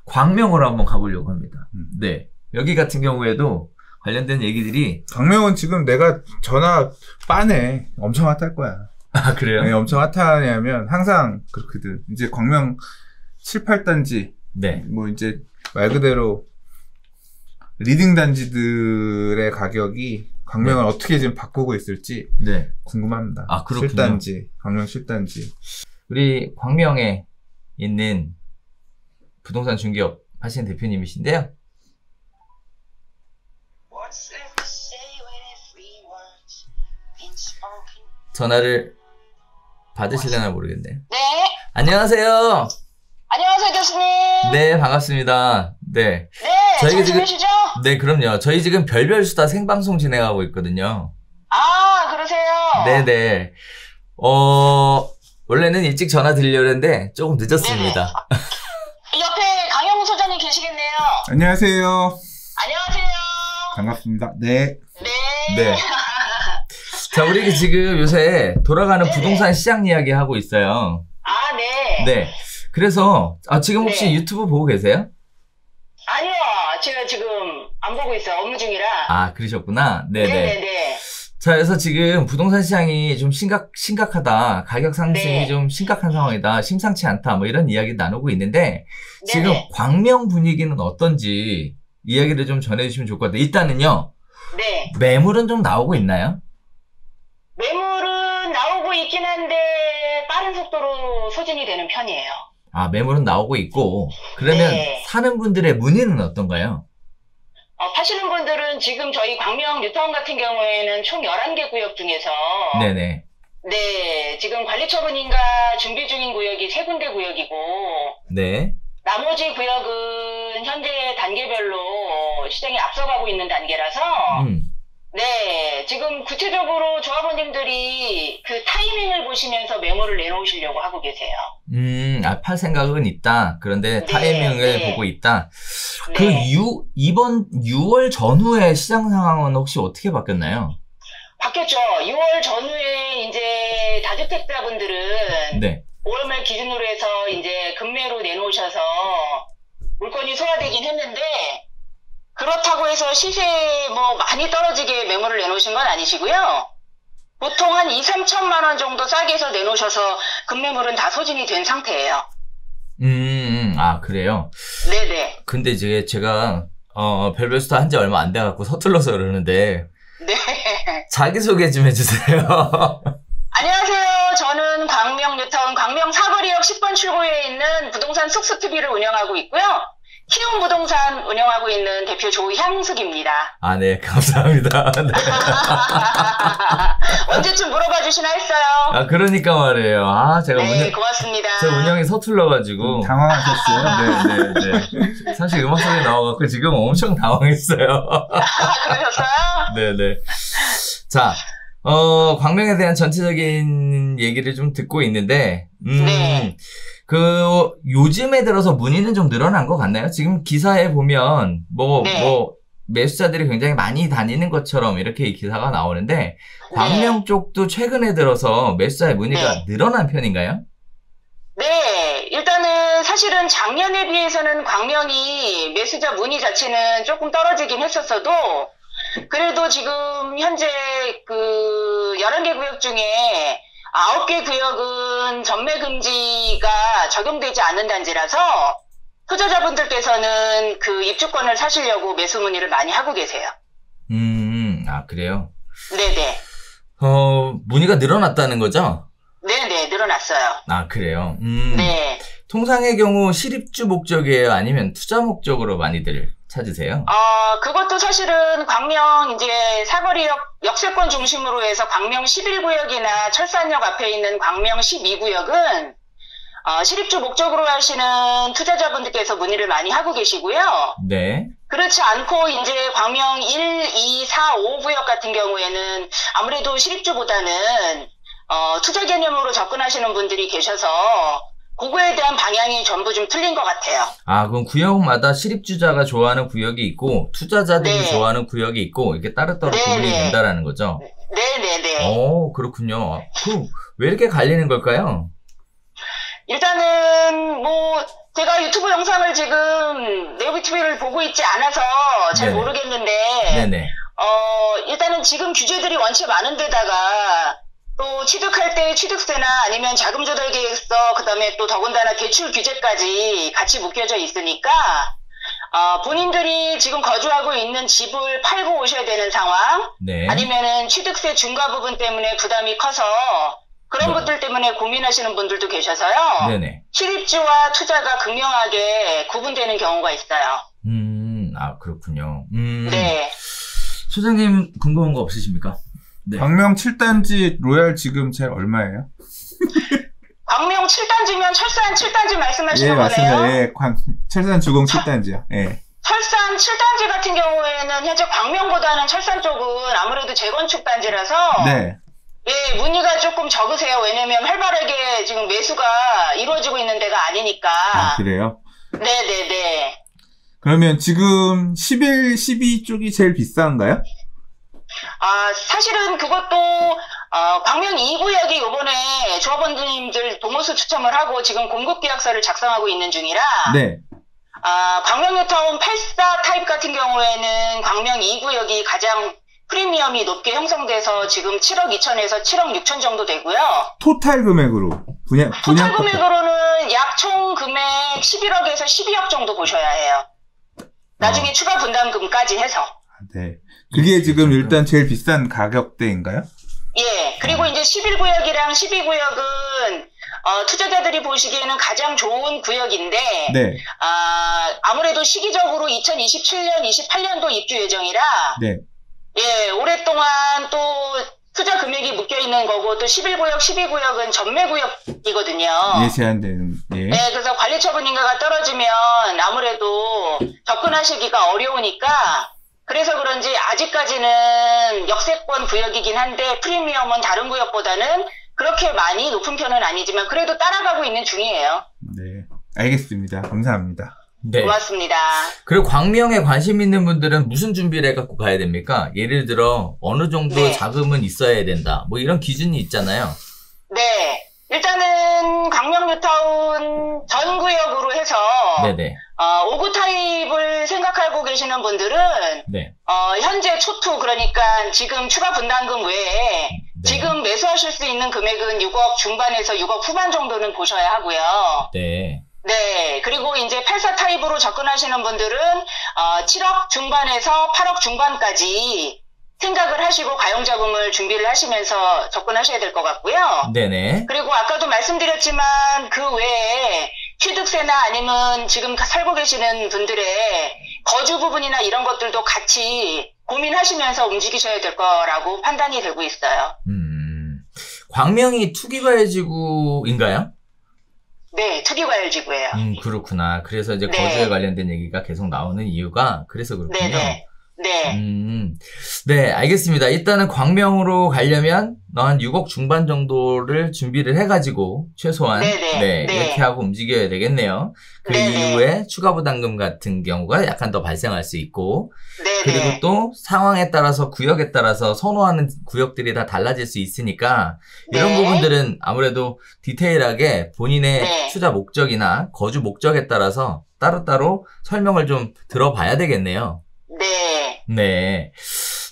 광명으로 한번 가보려고 합니다. 네, 여기 같은 경우에도 관련된 얘기들이 광명은 지금 내가 전화 빠네. 엄청 핫할 거야. 아, 그래요? 네, 엄청 핫하냐면 항상 그렇거든. 이제 광명 7, 8단지 네. 뭐 이제 말 그대로 리딩 단지들의 가격이 광명을 네. 어떻게 지금 바꾸고 있을지 네. 궁금합니다. 아, 그렇군요. 7단지, 광명 7단지. 우리 광명에 있는 부동산 중개업 하시는 대표님이신데요. 전화를 받으실려나 모르겠네요. 네. 안녕하세요. 안녕하세요, 교수님. 네, 반갑습니다. 네. 네, 저희가 잘 지금- 지내시죠? 네, 그럼요. 저희 지금 별별수다 생방송 진행하고 있거든요. 아, 그러세요? 네네. 원래는 일찍 전화 드리려고 했는데 조금 늦었습니다. 옆에 강영우 소장님 계시겠네요. 안녕하세요. 안녕하세요. 반갑습니다. 네. 네. 네. 자, 우리 지금 요새 돌아가는 네네. 부동산 시장 이야기 하고 있어요. 아, 네. 네. 그래서, 지금 혹시 네. 유튜브 보고 계세요? 아니요, 제가 지금 안 보고 있어요. 업무 중이라. 아, 그러셨구나. 네네. 네네네. 자, 그래서 지금 부동산 시장이 좀 심각하다. 가격 상승이 네. 좀 심각한 상황이다. 심상치 않다. 뭐 이런 이야기 나누고 있는데, 지금 네네. 광명 분위기는 어떤지 이야기를 좀 전해주시면 좋을 것 같아요. 일단은요, 네. 매물은 좀 나오고 있나요? 매물은 나오고 있긴 한데, 빠른 속도로 소진이 되는 편이에요. 아, 매물은 나오고 있고, 그러면 네. 사는 분들의 문의는 어떤가요? 파시는 분들은 지금 저희 광명 뉴타운 같은 경우에는 총 11개 구역 중에서 네네. 네, 지금 관리처분인가 준비 중인 구역이 3군데 구역이고 네. 나머지 구역은 현재 단계별로 시장이 앞서가고 있는 단계라서 네, 지금 구체적으로 조합원님들이 그 타이밍을 보시면서 매물을 내놓으시려고 하고 계세요. 팔 생각은 있다. 그런데 네, 타이밍을 네. 보고 있다. 네. 이번 6월 전후의 시장 상황은 혹시 어떻게 바뀌었나요? 바뀌었죠. 6월 전후에 이제 다주택자분들은 네. 5월 말 기준으로 해서 이제 급매로 내놓으셔서 물건이 소화되긴 했는데 그렇다고 해서 시세 뭐 많이 떨어지게 매물을 내놓으신 건 아니시고요. 보통 한 2, 3천만 원 정도 싸게 해서 내놓으셔서 급매물은 다 소진이 된 상태예요. 그래요? 네네. 근데 이제 제가, 별별스타 한지 얼마 안 돼갖고 서툴러서 그러는데, 네. 자기소개 좀 해주세요. 안녕하세요. 저는 광명 뉴타운 광명 사거리역 10번 출구에 있는 부동산 쑥스TV를 운영하고 있고요. 키움 부동산 운영하고 있는 대표 조향숙입니다. 아, 네, 감사합니다. 네. 언제쯤 물어봐 주시나 했어요. 아, 그러니까 말이에요. 제가 네, 고맙습니다. 제 운영이 서툴러가지고. 당황하셨어요? 네. 사실 음악소리 나와갖고 지금 엄청 당황했어요. 그러셨어요? 네네. 자, 광명에 대한 전체적인 얘기를 좀 듣고 있는데, 네. 요즘에 들어서 문의는 좀 늘어난 것 같나요? 지금 기사에 보면, 네. 매수자들이 굉장히 많이 다니는 것처럼 이렇게 기사가 나오는데, 광명 쪽도 최근에 들어서 매수자의 문의가 늘어난 편인가요? 네, 일단은 사실은 작년에 비해서는 광명이 매수자 문의 자체는 조금 떨어지긴 했었어도, 그래도 지금 현재 11개 구역 중에 9개 구역은 전매 금지가 적용되지 않는 단지라서 투자자분들께서는 그 입주권을 사시려고 매수 문의를 많이 하고 계세요. 그래요? 네네. 문의가 늘어났다는 거죠? 네네, 늘어났어요. 아, 그래요? 네. 통상의 경우 실입주 목적이에요? 아니면 투자 목적으로 많이들 찾으세요? 그것도 사실은 광명 이제 사거리역 역세권 중심으로 해서 광명 11구역이나 철산역 앞에 있는 광명 12구역은 실입주 목적으로 하시는 투자자분들께서 문의를 많이 하고 계시고요. 네. 그렇지 않고 이제 광명 1, 2, 4, 5구역 같은 경우에는 아무래도 실입주보다는 투자 개념으로 접근하시는 분들이 계셔서 그거에 대한 방향이 전부 좀 틀린 것 같아요. 아, 그럼 구역마다 실입주자가 좋아하는 구역이 있고 투자자들이 네. 좋아하는 구역이 있고 이렇게 따로따로 네, 구분이 네. 된다라는 거죠? 네네네. 그렇군요. 그럼 왜 이렇게 갈리는 걸까요? 일단은 뭐 제가 유튜브 영상을 지금 네오비티비를 보고 있지 않아서 잘 네네. 모르겠는데 네네. 일단은 지금 규제들이 원체 많은 데다가 또 취득할 때 취득세나 아니면 자금 조달 계획서 그다음에 또 더군다나 대출 규제까지 같이 묶여져 있으니까 본인들이 지금 거주하고 있는 집을 팔고 오셔야 되는 상황 네. 아니면은 취득세 중과 부분 때문에 부담이 커서 그런 것들 때문에 고민하시는 분들도 계셔서요. 네네. 실입주와 투자가 극명하게 구분되는 경우가 있어요. 그렇군요. 네. 소장님 궁금한 거 없으십니까? 네. 광명 7단지 로얄 지금 얼마예요? 광명 7단지면 철산 7단지 말씀하시는 예, 거네요? 맞습니다. 예, 철산 주공 7단지요. 예. 철산 7단지 같은 경우에는 현재 광명보다는 철산 쪽은 아무래도 재건축 단지라서 네. 예, 문의가 조금 적으세요. 왜냐면 활발하게 지금 매수가 이루어지고 있는 데가 아니니까. 아, 그래요? 네네네. 그러면 지금 11, 12 쪽이 제일 비싼가요? 사실은 그것도 광명 2구역이 이번에 조합원님들 동호수 추첨을 하고 지금 공급계약서를 작성하고 있는 중이라 네. 광명 뉴타운 84 타입 같은 경우에는 광명 2구역이 가장 프리미엄이 높게 형성돼서 지금 7억 2천에서 7억 6천 정도 되고요. 토탈 금액으로 토탈 금액으로는 약 총 금액 11억에서 12억 정도 보셔야 해요. 나중에 추가 분담금까지 해서. 네. 그게 지금 일단 제일 비싼 가격대인가요? 예. 그리고 이제 11구역이랑 12구역은 투자자들이 보시기에는 가장 좋은 구역인데 네. 아무래도 시기적으로 2027년, 28년도 입주 예정이라 네. 예, 오랫동안 또 투자 금액이 묶여 있는 거고 또 11구역, 12구역은 전매구역이거든요. 예, 제한되는. 예. 네, 그래서 관리 처분 인가가 떨어지면 아무래도 접근하시기가 어려우니까 그래서 그런지 아직까지는 역세권 구역이긴 한데 프리미엄은 다른 구역보다는 그렇게 많이 높은 편은 아니지만 그래도 따라가고 있는 중이에요. 네, 알겠습니다. 감사합니다. 네. 고맙습니다. 그리고 광명에 관심 있는 분들은 무슨 준비를 해갖고 가야 됩니까? 예를 들어 어느 정도 네. 자금은 있어야 된다. 뭐 이런 기준이 있잖아요. 네. 일단은 광명 뉴타운 전 구역으로 해서 네네. 5구 타입을 생각하고 계시는 분들은 네. 현재 초투 그러니까 지금 추가 분담금 외에 네. 지금 매수하실 수 있는 금액은 6억 중반에서 6억 후반 정도는 보셔야 하고요. 네. 네. 그리고 이제 84 타입으로 접근하시는 분들은 7억 중반에서 8억 중반까지 생각을 하시고 가용자금을 준비를 하시면서 접근하셔야 될 것 같고요. 네네. 그리고 아까도 말씀드렸지만 그 외에 취득세나 아니면 지금 살고 계시는 분들의 거주 부분이나 이런 것들도 같이 고민하시면서 움직이셔야 될 거라고 판단이 되고 있어요. 광명이 투기과열지구인가요? 네, 투기과열지구예요. 그렇구나. 그래서 이제 네. 거주에 관련된 얘기가 계속 나오는 이유가 그래서 그렇군요. 네네. 네. 네, 알겠습니다. 일단은 광명으로 가려면 한 6억 중반 정도를 준비를 해가지고 최소한 네네. 네, 네. 이렇게 하고 움직여야 되겠네요. 그 네네. 이후에 추가 부담금 같은 경우가 약간 더 발생할 수 있고 네네. 그리고 또 상황에 따라서 구역에 따라서 선호하는 구역들이 다 달라질 수 있으니까 이런 네. 부분들은 아무래도 디테일하게 본인의 네. 투자 목적이나 거주 목적에 따라서 따로따로 설명을 좀 들어봐야 되겠네요. 네. 네.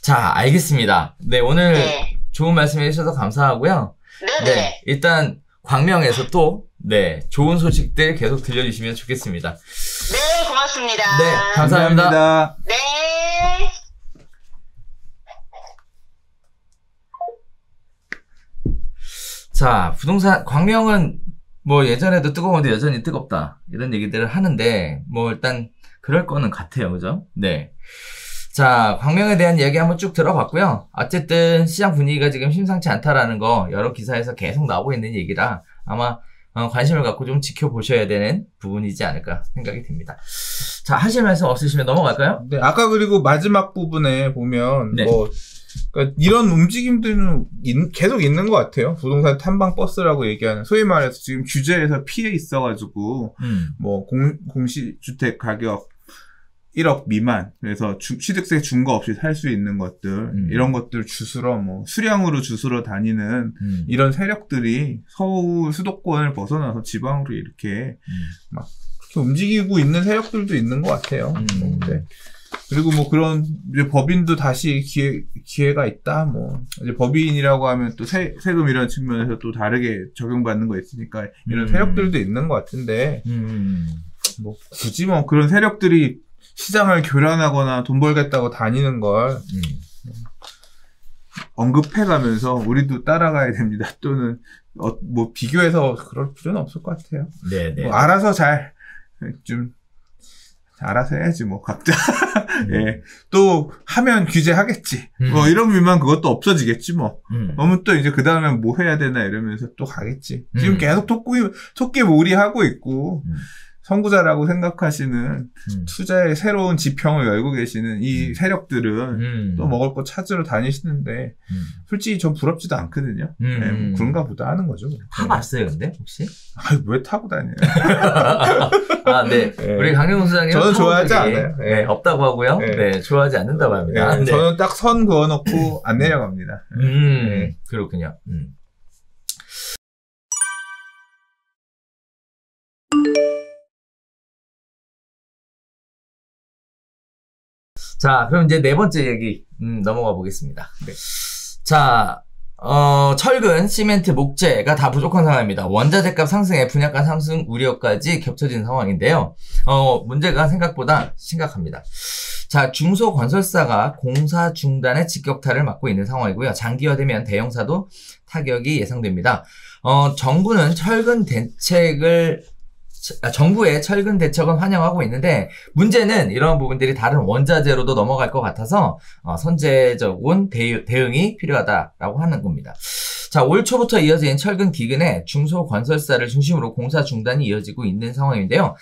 자, 알겠습니다. 네, 오늘 네. 좋은 말씀 해주셔서 감사하고요. 네네. 네, 일단 광명에서 또 네, 좋은 소식들 계속 들려주시면 좋겠습니다. 네, 고맙습니다. 네, 감사합니다. 네. 자, 부동산, 광명은 뭐 예전에도 뜨거운데 여전히 뜨겁다. 이런 얘기들을 하는데, 뭐 일단 그럴 거는 같아요. 그죠? 네. 자, 광명에 대한 이야기 한번 쭉 들어봤고요. 어쨌든 시장 분위기가 지금 심상치 않다라는 거 여러 기사에서 계속 나오고 있는 얘기라 아마 관심을 갖고 좀 지켜보셔야 되는 부분이지 않을까 생각이 듭니다. 자, 하실 말씀 없으시면 넘어갈까요? 네, 아까 그리고 마지막 부분에 보면 네. 뭐 그러니까 이런 움직임들은 계속 있는 것 같아요. 부동산 탐방 버스라고 얘기하는, 소위 말해서 지금 규제에서 피해 있어가지고 뭐 공시주택 가격 1억 미만, 그래서 취득세 준거 없이 살 수 있는 것들, 이런 것들 주스러 뭐 수량으로 주스러 다니는 이런 세력들이 서울 수도권을 벗어나서 지방으로 이렇게 막 그렇게 움직이고 있는 세력들도 있는 것 같아요. 네. 그리고 뭐 그런 이제 법인도 다시 기회가 있다. 뭐 이제 법인이라고 하면 또 세금 이런 측면에서 또 다르게 적용받는 거 있으니까 이런 세력들도 있는 것 같은데 뭐 굳이 뭐 그런 세력들이 시장을 교란하거나 돈 벌겠다고 다니는 걸 언급해가면서 우리도 따라가야 됩니다. 또는 뭐 비교해서 그럴 필요는 없을 것 같아요. 네네. 뭐 알아서 알아서 해야지 뭐 각자. 예. 또 하면 규제하겠지. 뭐 이러면 그것도 없어지겠지 뭐. 그러면 또 이제 그 다음에 뭐 해야 되나 이러면서 또 가겠지. 지금 계속 토끼몰이 하고 있고. 선구자라고 생각하시는 투자의 새로운 지평을 열고 계시는 이 세력들은 또 먹을 거 찾으러 다니시는데 솔직히 전 부럽지도 않거든요. 네, 뭐 그런가 보다 하는 거죠. 타봤어요, 근데 혹시? 왜 타고 다녀요? 네. 네. 우리 강경훈 소장님 저는 좋아하지 않아요. 네. 네, 없다고 하고요. 네. 네, 좋아하지 않는다고 합니다. 네, 저는 딱 선 그어놓고 안 내려갑니다. 네. 그렇군요. 자, 그럼 이제 네 번째 얘기 넘어가 보겠습니다. 네. 자, 철근, 시멘트, 목재가 다 부족한 상황입니다. 원자재값 상승에 분양가 상승 우려까지 겹쳐진 상황인데요. 문제가 생각보다 심각합니다. 자, 중소건설사가 공사 중단의 직격탄을 맞고 있는 상황이고요. 장기화되면 대형사도 타격이 예상됩니다. 정부의 철근 대책은 환영하고 있는데 문제는 이런 부분들이 다른 원자재로도 넘어갈 것 같아서 선제적인 대응이 필요하다라고 하는 겁니다. 자, 올 초부터 이어진 철근 기근에 중소건설사를 중심으로 공사 중단이 이어지고 있는 상황인데요.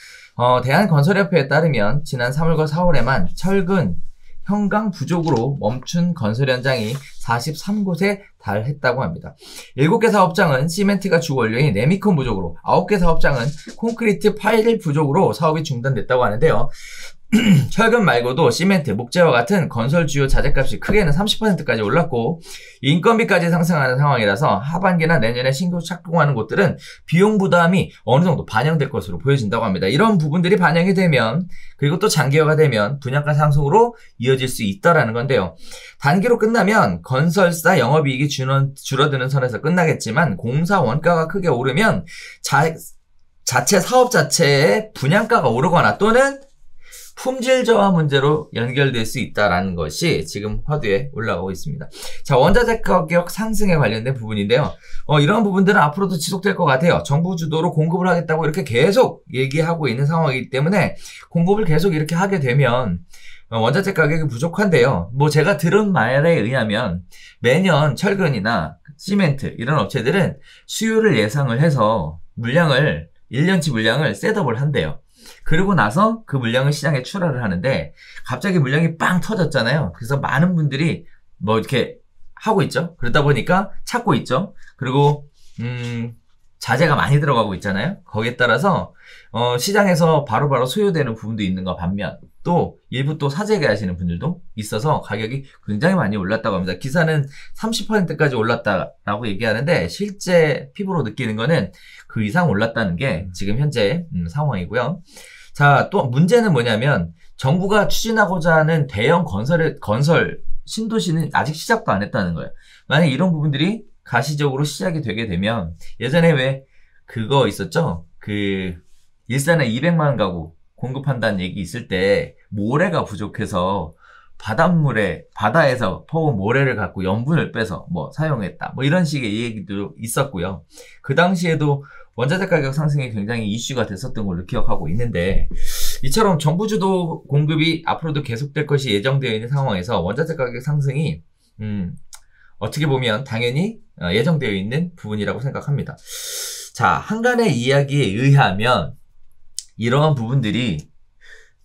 대한건설협회에 따르면 지난 3월과 4월에만 철근 현강 부족으로 멈춘 건설 현장이 43곳에 달했다고 합니다. 7개 사업장은 시멘트가 주 원료인 레미콘 부족으로, 9개 사업장은 콘크리트 파일 부족으로 사업이 중단됐다고 하는데요. 철근 말고도 시멘트, 목재와 같은 건설 주요 자재값이 크게는 30%까지 올랐고 인건비까지 상승하는 상황이라서 하반기나 내년에 신규 착공하는 곳들은 비용 부담이 어느 정도 반영될 것으로 보여진다고 합니다. 이런 부분들이 반영이 되면, 그리고 또 장기화가 되면 분양가 상승으로 이어질 수 있다라는 건데요. 단기로 끝나면 건설사 영업이익이 줄어드는 선에서 끝나겠지만 공사 원가가 크게 오르면 자체 사업 자체의 분양가가 오르거나 또는 품질 저하 문제로 연결될 수 있다는 것이 지금 화두에 올라오고 있습니다. 자, 원자재 가격 상승에 관련된 부분인데요. 이런 부분들은 앞으로도 지속될 것 같아요. 정부 주도로 공급을 하겠다고 이렇게 계속 얘기하고 있는 상황이기 때문에 공급을 계속 이렇게 하게 되면 원자재 가격이 부족한데요. 뭐 제가 들은 말에 의하면 매년 철근이나 시멘트 이런 업체들은 수요를 예상을 해서 1년치 물량을 셋업을 한대요. 그러고 나서 그 물량을 시장에 출하를 하는데 갑자기 물량이 빵 터졌잖아요. 그래서 많은 분들이 뭐 이렇게 하고 있죠. 그러다 보니까 찾고 있죠. 그리고 자재가 많이 들어가고 있잖아요. 거기에 따라서 시장에서 바로바로 소요되는 부분도 있는가 반면 또 일부 또 사재기 하시는 분들도 있어서 가격이 굉장히 많이 올랐다고 합니다. 기사는 30%까지 올랐다라고 얘기하는데 실제 피부로 느끼는 거는 그 이상 올랐다는 게 지금 현재 상황이고요. 자, 또 문제는 뭐냐면 정부가 추진하고자 하는 대형 건설 신도시는 아직 시작도 안 했다는 거예요. 만약 이런 부분들이 가시적으로 시작이 되게 되면 예전에 왜 그거 있었죠? 일산에 200만 가구 공급한다는 얘기 있을 때 모래가 부족해서 바다에서 퍼온 모래를 갖고 염분을 빼서 사용했다. 이런 식의 얘기도 있었고요. 그 당시에도 원자재 가격 상승이 굉장히 이슈가 됐었던 걸로 기억하고 있는데 이처럼 정부 주도 공급이 앞으로도 계속될 것이 예정되어 있는 상황에서 원자재 가격 상승이 어떻게 보면 당연히 예정되어 있는 부분이라고 생각합니다. 자, 한간의 이야기에 의하면 이러한 부분들이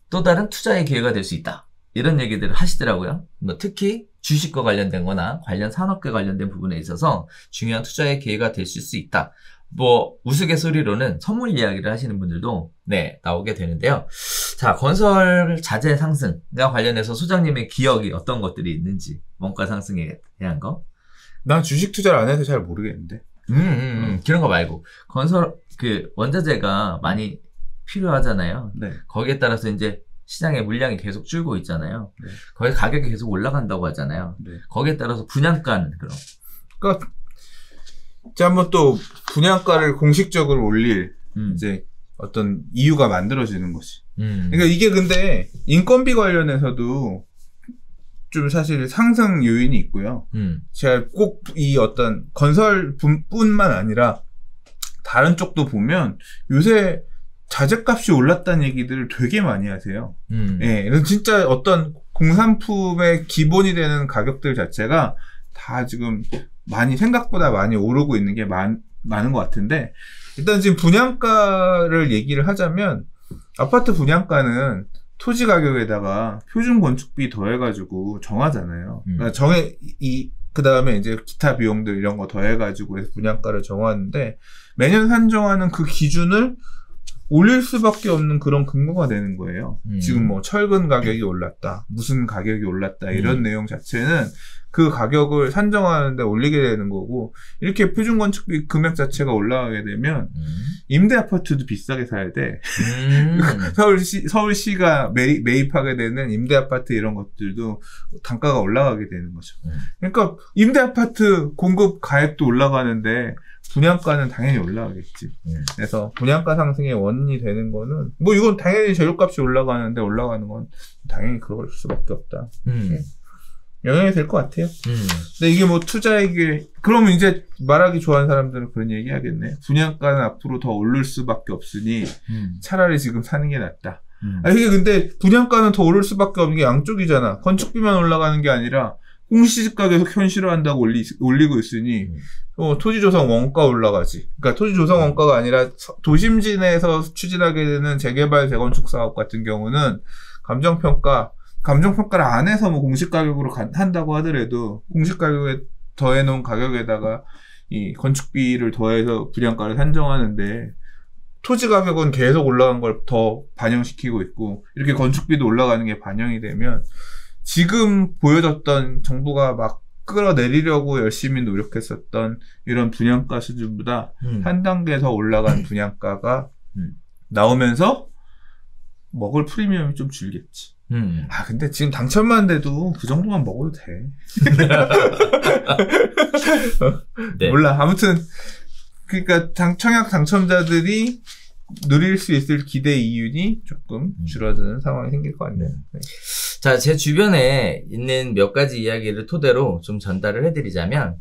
또 다른 투자의 기회가 될 수 있다. 이런 얘기들을 하시더라고요. 특히 주식과 관련된 거나 관련 산업과 관련된 부분에 있어서 중요한 투자의 기회가 되실 수 있다. 뭐 우스갯소리로는 선물 이야기를 하시는 분들도 네 나오게 되는데요. 자, 건설 자재 상승과 관련해서 소장님의 기억이 어떤 것들이 있는지, 원가 상승에 대한 거. 난 주식 투자를 안 해서 잘 모르겠는데. 그런 거 말고 건설 그 원자재가 많이 필요하잖아요. 네. 거기에 따라서 이제 시장의 물량이 계속 줄고 있잖아요. 네. 거기 가격이 계속 올라간다고 하잖아요. 네. 거기에 따라서 분양가는 그럼. 그러니까 이제 한번 또 분양가를 공식적으로 올릴 이제 어떤 이유가 만들어지는 것이. 그러니까 이게 근데 인건비 관련해서도 좀 사실 상승 요인이 있고요. 제가 꼭 이 어떤 건설뿐만 아니라 다른 쪽도 보면 요새 자재값이 올랐다는 얘기들을 되게 많이 하세요. 예, 진짜 어떤 공산품의 기본이 되는 가격들 자체가 다 지금 생각보다 많이 오르고 있는 게 많은 것 같은데, 일단 지금 분양가를 얘기를 하자면, 아파트 분양가는 토지 가격에다가 표준 건축비 더해가지고 정하잖아요. 그러니까 그 다음에 이제 기타 비용들 이런 거 더해가지고 해서 분양가를 정하는데, 매년 산정하는 그 기준을 올릴 수밖에 없는 그런 근거가 되는 거예요. 지금 뭐 철근 가격이 올랐다, 무슨 가격이 올랐다, 이런 내용 자체는 그 가격을 산정하는데 올리게 되는 거고, 이렇게 표준 건축비 금액 자체가 올라가게 되면 임대 아파트도 비싸게 사야 돼. 서울시가 매입하게 되는 임대 아파트 이런 것들도 단가가 올라가게 되는 거죠. 그러니까 임대 아파트 공급 가액도 올라가는데 분양가는 당연히 올라가겠지. 그래서 분양가 상승의 원인이 되는 거는 뭐 이건 당연히 재료값이 올라가는데 올라가는 건 당연히 그럴 수밖에 없다. 영향이 될 것 같아요. 근데 이게 뭐 투자에게, 그러면 이제 말하기 좋아하는 사람들은 그런 얘기 하겠네. 분양가는 앞으로 더 오를 수밖에 없으니 차라리 지금 사는 게 낫다. 이게 근데 분양가는 더 오를 수밖에 없는 게 양쪽이잖아. 건축비만 올라가는 게 아니라 공시지가 계속 현실화한다고 올리고 있으니 토지 조성 원가 올라가지. 그러니까 토지 조성 원가가 아니라 도심진에서 추진하게 되는 재개발 재건축 사업 같은 경우는 감정평가를 안 해서 뭐 공시가격으로 한다고 하더라도 공시가격에 더해놓은 가격에다가 이 건축비를 더해서 분양가를 산정하는데, 토지 가격은 계속 올라간 걸 더 반영시키고 있고, 이렇게 건축비도 올라가는 게 반영이 되면 지금 보여줬던 정부가 막 끌어내리려고 열심히 노력했었던 이런 분양가 수준보다 한 단계 더 올라간 분양가가 나오면서 먹을 프리미엄이 좀 줄겠지. 근데 지금 당첨만 돼도 그 정도만 먹어도 돼. 네. 몰라. 아무튼, 그러니까 청약 당첨자들이 누릴 수 있을 기대 이윤이 조금 줄어드는 상황이 생길 것 같네요. 네. 자, 제 주변에 있는 몇 가지 이야기를 토대로 좀 전달을 해드리자면,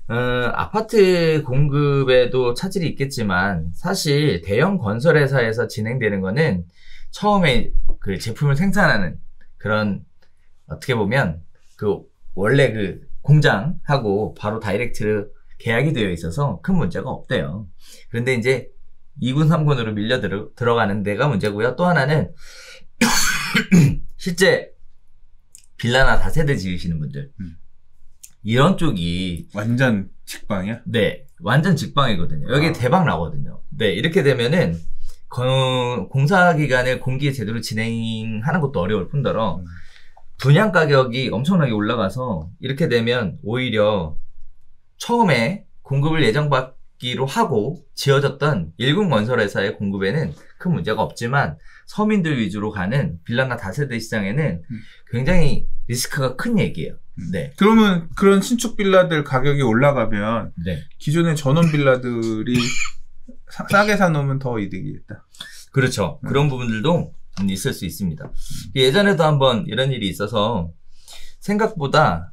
아파트 공급에도 차질이 있겠지만, 사실 대형 건설회사에서 진행되는 거는 처음에 그 제품을 생산하는 그런, 어떻게 보면 원래 그 공장하고 바로 다이렉트 계약이 되어 있어서 큰 문제가 없대요. 그런데 이제 2군, 3군으로 밀려 들어가는 데가 문제고요. 또 하나는 실제 빌라나 다세대 지으시는 분들, 이런 쪽이 완전 직방이야? 네, 완전 직방이거든요. 여기 대박 나거든요. 네, 이렇게 되면은 공사 기간을 공기에 제대로 진행하는 것도 어려울 뿐더러 분양 가격이 엄청나게 올라가서, 이렇게 되면 오히려 처음에 공급을 예정받기로 하고 지어졌던 1군 건설회사의 공급에는 큰 문제가 없지만, 서민들 위주로 가는 빌라나 다세대 시장에는 굉장히 리스크가 큰 얘기예요. 네. 그러면 그런 신축 빌라들 가격이 올라가면 네. 기존의 전원 빌라들이 싸게 사놓으면 더 이득이겠다. 그렇죠. 그런 부분들도 있을 수 있습니다. 예전에도 한번 이런 일이 있어서 생각보다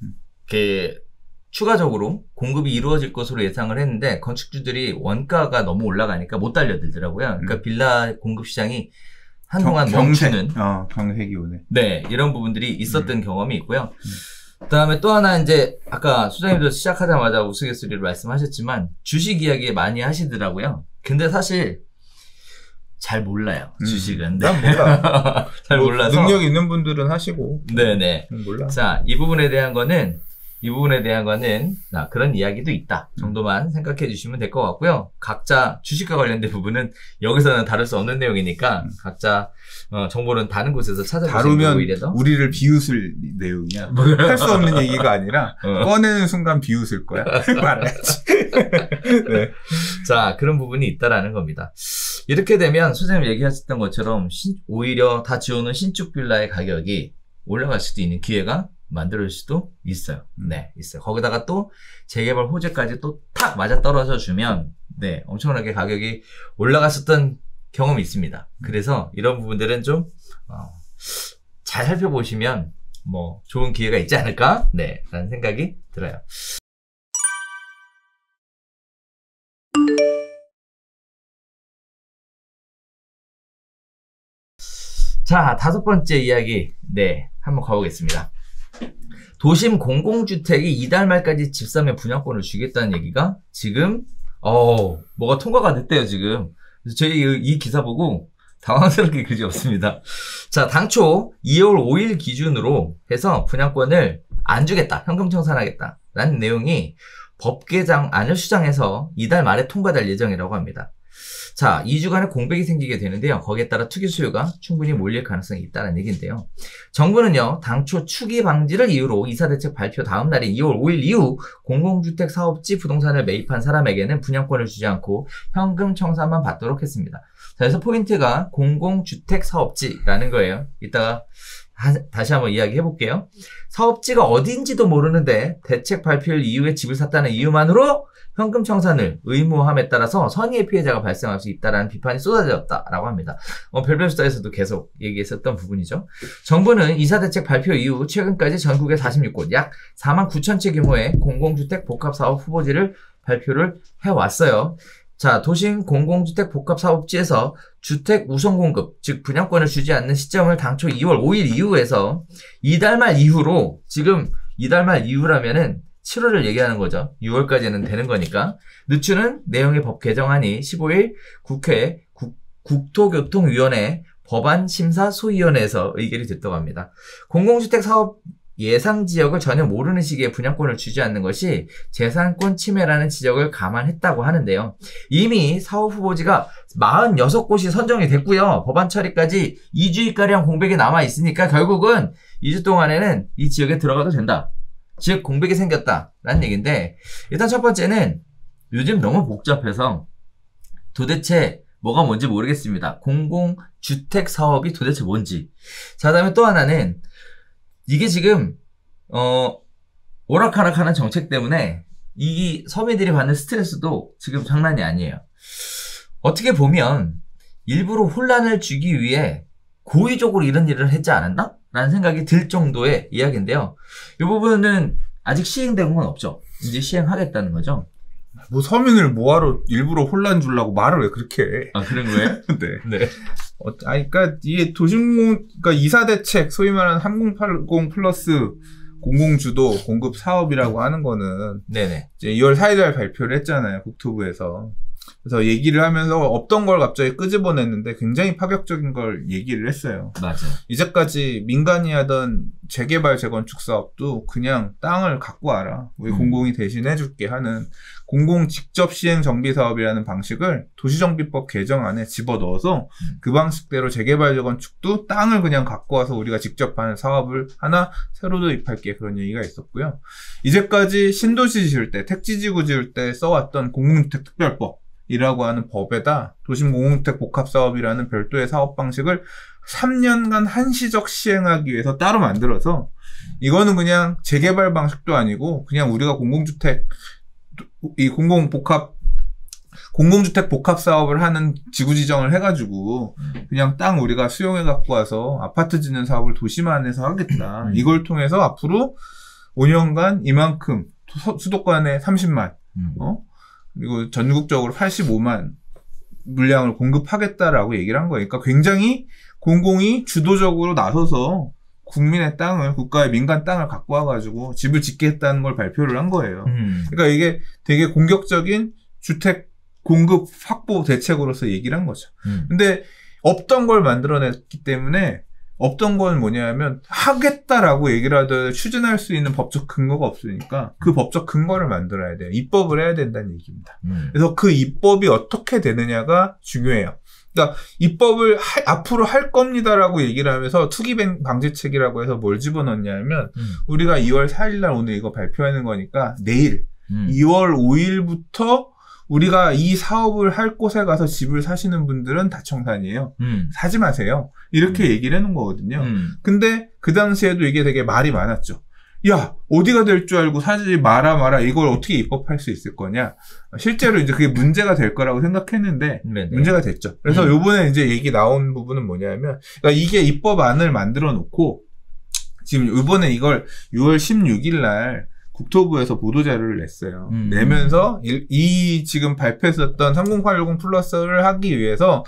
추가적으로 공급이 이루어질 것으로 예상을 했는데, 건축주들이 원가가 너무 올라가니까 못 달려들더라고요. 그러니까 빌라 공급 시장이 한동안 멈추는 경색이 오네. 네, 이런 부분들이 있었던 경험이 있고요. 그다음에 또 하나, 이제 아까 소장님도 시작하자마자 우스갯소리로 말씀하셨지만 주식 이야기 많이 하시더라고요. 근데 사실 잘 몰라요. 주식은. 난 몰라. 잘 몰라서. 능력 있는 분들은 하시고. 네네. 몰라. 자, 이 부분에 대한 거는 그런 이야기도 있다 정도만 생각해 주시면 될 것 같고요. 각자 주식과 관련된 부분은 여기서는 다룰 수 없는 내용이니까 각자 정보는 다른 곳에서 찾아보시는 게 오히려 더 우리를 비웃을 내용이야. 할 수 없는 얘기가 아니라 꺼내는 순간 비웃을 거야. 말해야지. 네. 자, 그런 부분이 있다라는 겁니다. 이렇게 되면 선생님 얘기하셨던 것처럼 오히려 다 지어놓은 신축 빌라의 가격이 올라갈 수도 있는 기회가 만들 수도 있어요. 네, 있어요. 거기다가 또 재개발 호재까지 또 탁 맞아 떨어져 주면 네, 엄청나게 가격이 올라갔었던 경험이 있습니다. 그래서 이런 부분들은 좀 잘 살펴보시면 뭐 좋은 기회가 있지 않을까? 네, 라는 생각이 들어요. 자, 5번째 이야기. 네, 한번 가보겠습니다. 도심 공공주택이 이달 말까지 집사면 분양권을 주겠다는 얘기가 지금 뭐가 통과가 됐대요 지금. 그래서 저희 이 기사 보고 당황스럽게 그지없습니다. 자, 당초 2월 5일 기준으로 해서 분양권을 안 주겠다, 현금 청산하겠다 라는 내용이 법 개정안을 수정해서 이달 말에 통과될 예정이라고 합니다. 자, 2주간의 공백이 생기게 되는데요. 거기에 따라 투기 수요가 충분히 몰릴 가능성이 있다는 얘기인데요. 정부는요, 당초 투기 방지를 이유로 이사대책 발표 다음 날인 2월 5일 이후 공공주택 사업지 부동산을 매입한 사람에게는 분양권을 주지 않고 현금 청산만 받도록 했습니다. 자, 그래서 포인트가 공공주택 사업지라는 거예요. 이따가 다시 한번 이야기해 볼게요. 사업지가 어딘지도 모르는데 대책 발표일 이후에 집을 샀다는 이유만으로 현금 청산을 의무함에 따라서 선의의 피해자가 발생할 수 있다는 비판이 쏟아졌다라고 합니다. 별별 수다에서도 계속 얘기했었던 부분이죠. 정부는 이사대책 발표 이후 최근까지 전국의 46곳 약 4만 9천 채 규모의 공공주택 복합사업 후보지를 발표를 해왔어요. 자, 도심 공공주택 복합사업지에서 주택 우선 공급, 즉 분양권을 주지 않는 시점을 당초 2월 5일 이후에서 이달 말 이후로, 지금 이달 말 이후라면은 7월을 얘기하는 거죠. 6월까지는 되는 거니까. 늦추는 내용의 법 개정안이 15일 국회 국토교통위원회 법안심사소위원회에서 의결이 됐다고 합니다. 공공주택 사업 예상 지역을 전혀 모르는 시기에 분양권을 주지 않는 것이 재산권 침해라는 지적을 감안했다고 하는데요. 이미 사업 후보지가 46곳이 선정이 됐고요. 법안 처리까지 2주일가량 공백이 남아 있으니까 결국은 2주 동안에는 이 지역에 들어가도 된다. 즉 공백이 생겼다라는 얘기인데, 일단 첫 번째는 요즘 너무 복잡해서 도대체 뭐가 뭔지 모르겠습니다. 공공주택 사업이 도대체 뭔지. 자, 그다음에 또 하나는 이게 지금 오락가락하는 정책 때문에 이 서민들이 받는 스트레스도 지금 장난이 아니에요. 어떻게 보면 일부러 혼란을 주기 위해 고의적으로 이런 일을 했지 않았나? 라는 생각이 들 정도의 이야기인데요. 이 부분은 아직 시행된 건 없죠. 이제 시행하겠다는 거죠. 뭐 서민을 뭐하러 일부러 혼란 주려고 말을 왜 그렇게 해? 아, 그런 거예요? 네. 네. 그러니까 이게 그러니까 이사대책, 소위 말하는 3080 플러스 공공주도 공급 사업이라고 하는 거는 네네. 이제 2월 4일 발표를 했잖아요, 국토부에서. 그래서 얘기를 하면서 없던 걸 갑자기 끄집어냈는데 굉장히 파격적인 걸 얘기를 했어요. 맞아. 이제까지 민간이 하던 재개발 재건축 사업도 그냥 땅을 갖고 와라, 우리 공공이 대신 해줄게 하는 공공 직접 시행 정비 사업이라는 방식을 도시정비법 개정안에 집어넣어서 그 방식대로 재개발 재건축도 땅을 그냥 갖고 와서 우리가 직접 하는 사업을 하나 새로 도입할게, 그런 얘기가 있었고요. 이제까지 신도시 지을 때, 택지지구 지을 때 써왔던 공공주택특별법 이라고 하는 법에다 도심 공공주택 복합사업이라는 별도의 사업 방식을 3년간 한시적 시행하기 위해서 따로 만들어서, 이거는 그냥 재개발 방식도 아니고 그냥 우리가 공공주택 복합 사업을 하는 지구 지정을 해가지고 그냥 땅 우리가 수용해 갖고 와서 아파트 짓는 사업을 도심 안에서 하겠다. 이걸 통해서 앞으로 5년간 이만큼 수도권에 30만 그리고 전국적으로 85만 물량을 공급하겠다라고 얘기를 한 거예요. 그러니까 굉장히 공공이 주도적으로 나서서 국민의 땅을, 국가의 민간 땅을 갖고 와가지고 집을 짓겠다는 걸 발표를 한 거예요. 그러니까 이게 되게 공격적인 주택 공급 확보 대책으로서 얘기를 한 거죠. 근데 없던 걸 만들어냈기 때문에 없던 건 뭐냐면 하겠다라고 얘기를 하더라도 추진할 수 있는 법적 근거가 없으니까 그 법적 근거를 만들어야 돼요. 입법을 해야 된다는 얘기입니다. 그래서 그 입법이 어떻게 되느냐가 중요해요. 그러니까 입법을 앞으로 할 겁니다라고 얘기를 하면서 투기 방지책이라고 해서 뭘 집어넣냐면 우리가 2월 4일 날 오늘 이거 발표하는 거니까 내일 2월 5일부터 우리가 이 사업을 할 곳에 가서 집을 사시는 분들은 다 청산이에요. 사지 마세요. 이렇게 얘기를 해놓은 거거든요. 근데 그 당시에도 이게 되게 말이 많았죠. 야, 어디가 될 줄 알고 사지 마라. 이걸 어떻게 입법할 수 있을 거냐. 실제로 이제 그게 문제가 될 거라고 생각했는데 네네. 문제가 됐죠. 그래서 요번에 이제 얘기 나온 부분은 뭐냐면 그러니까 이게 입법안을 만들어 놓고 지금 이번에 이걸 6월 16일 날 국토부에서 보도자료를 냈어요. 내면서 이 지금 발표했었던 30810 플러스를 하기 위해서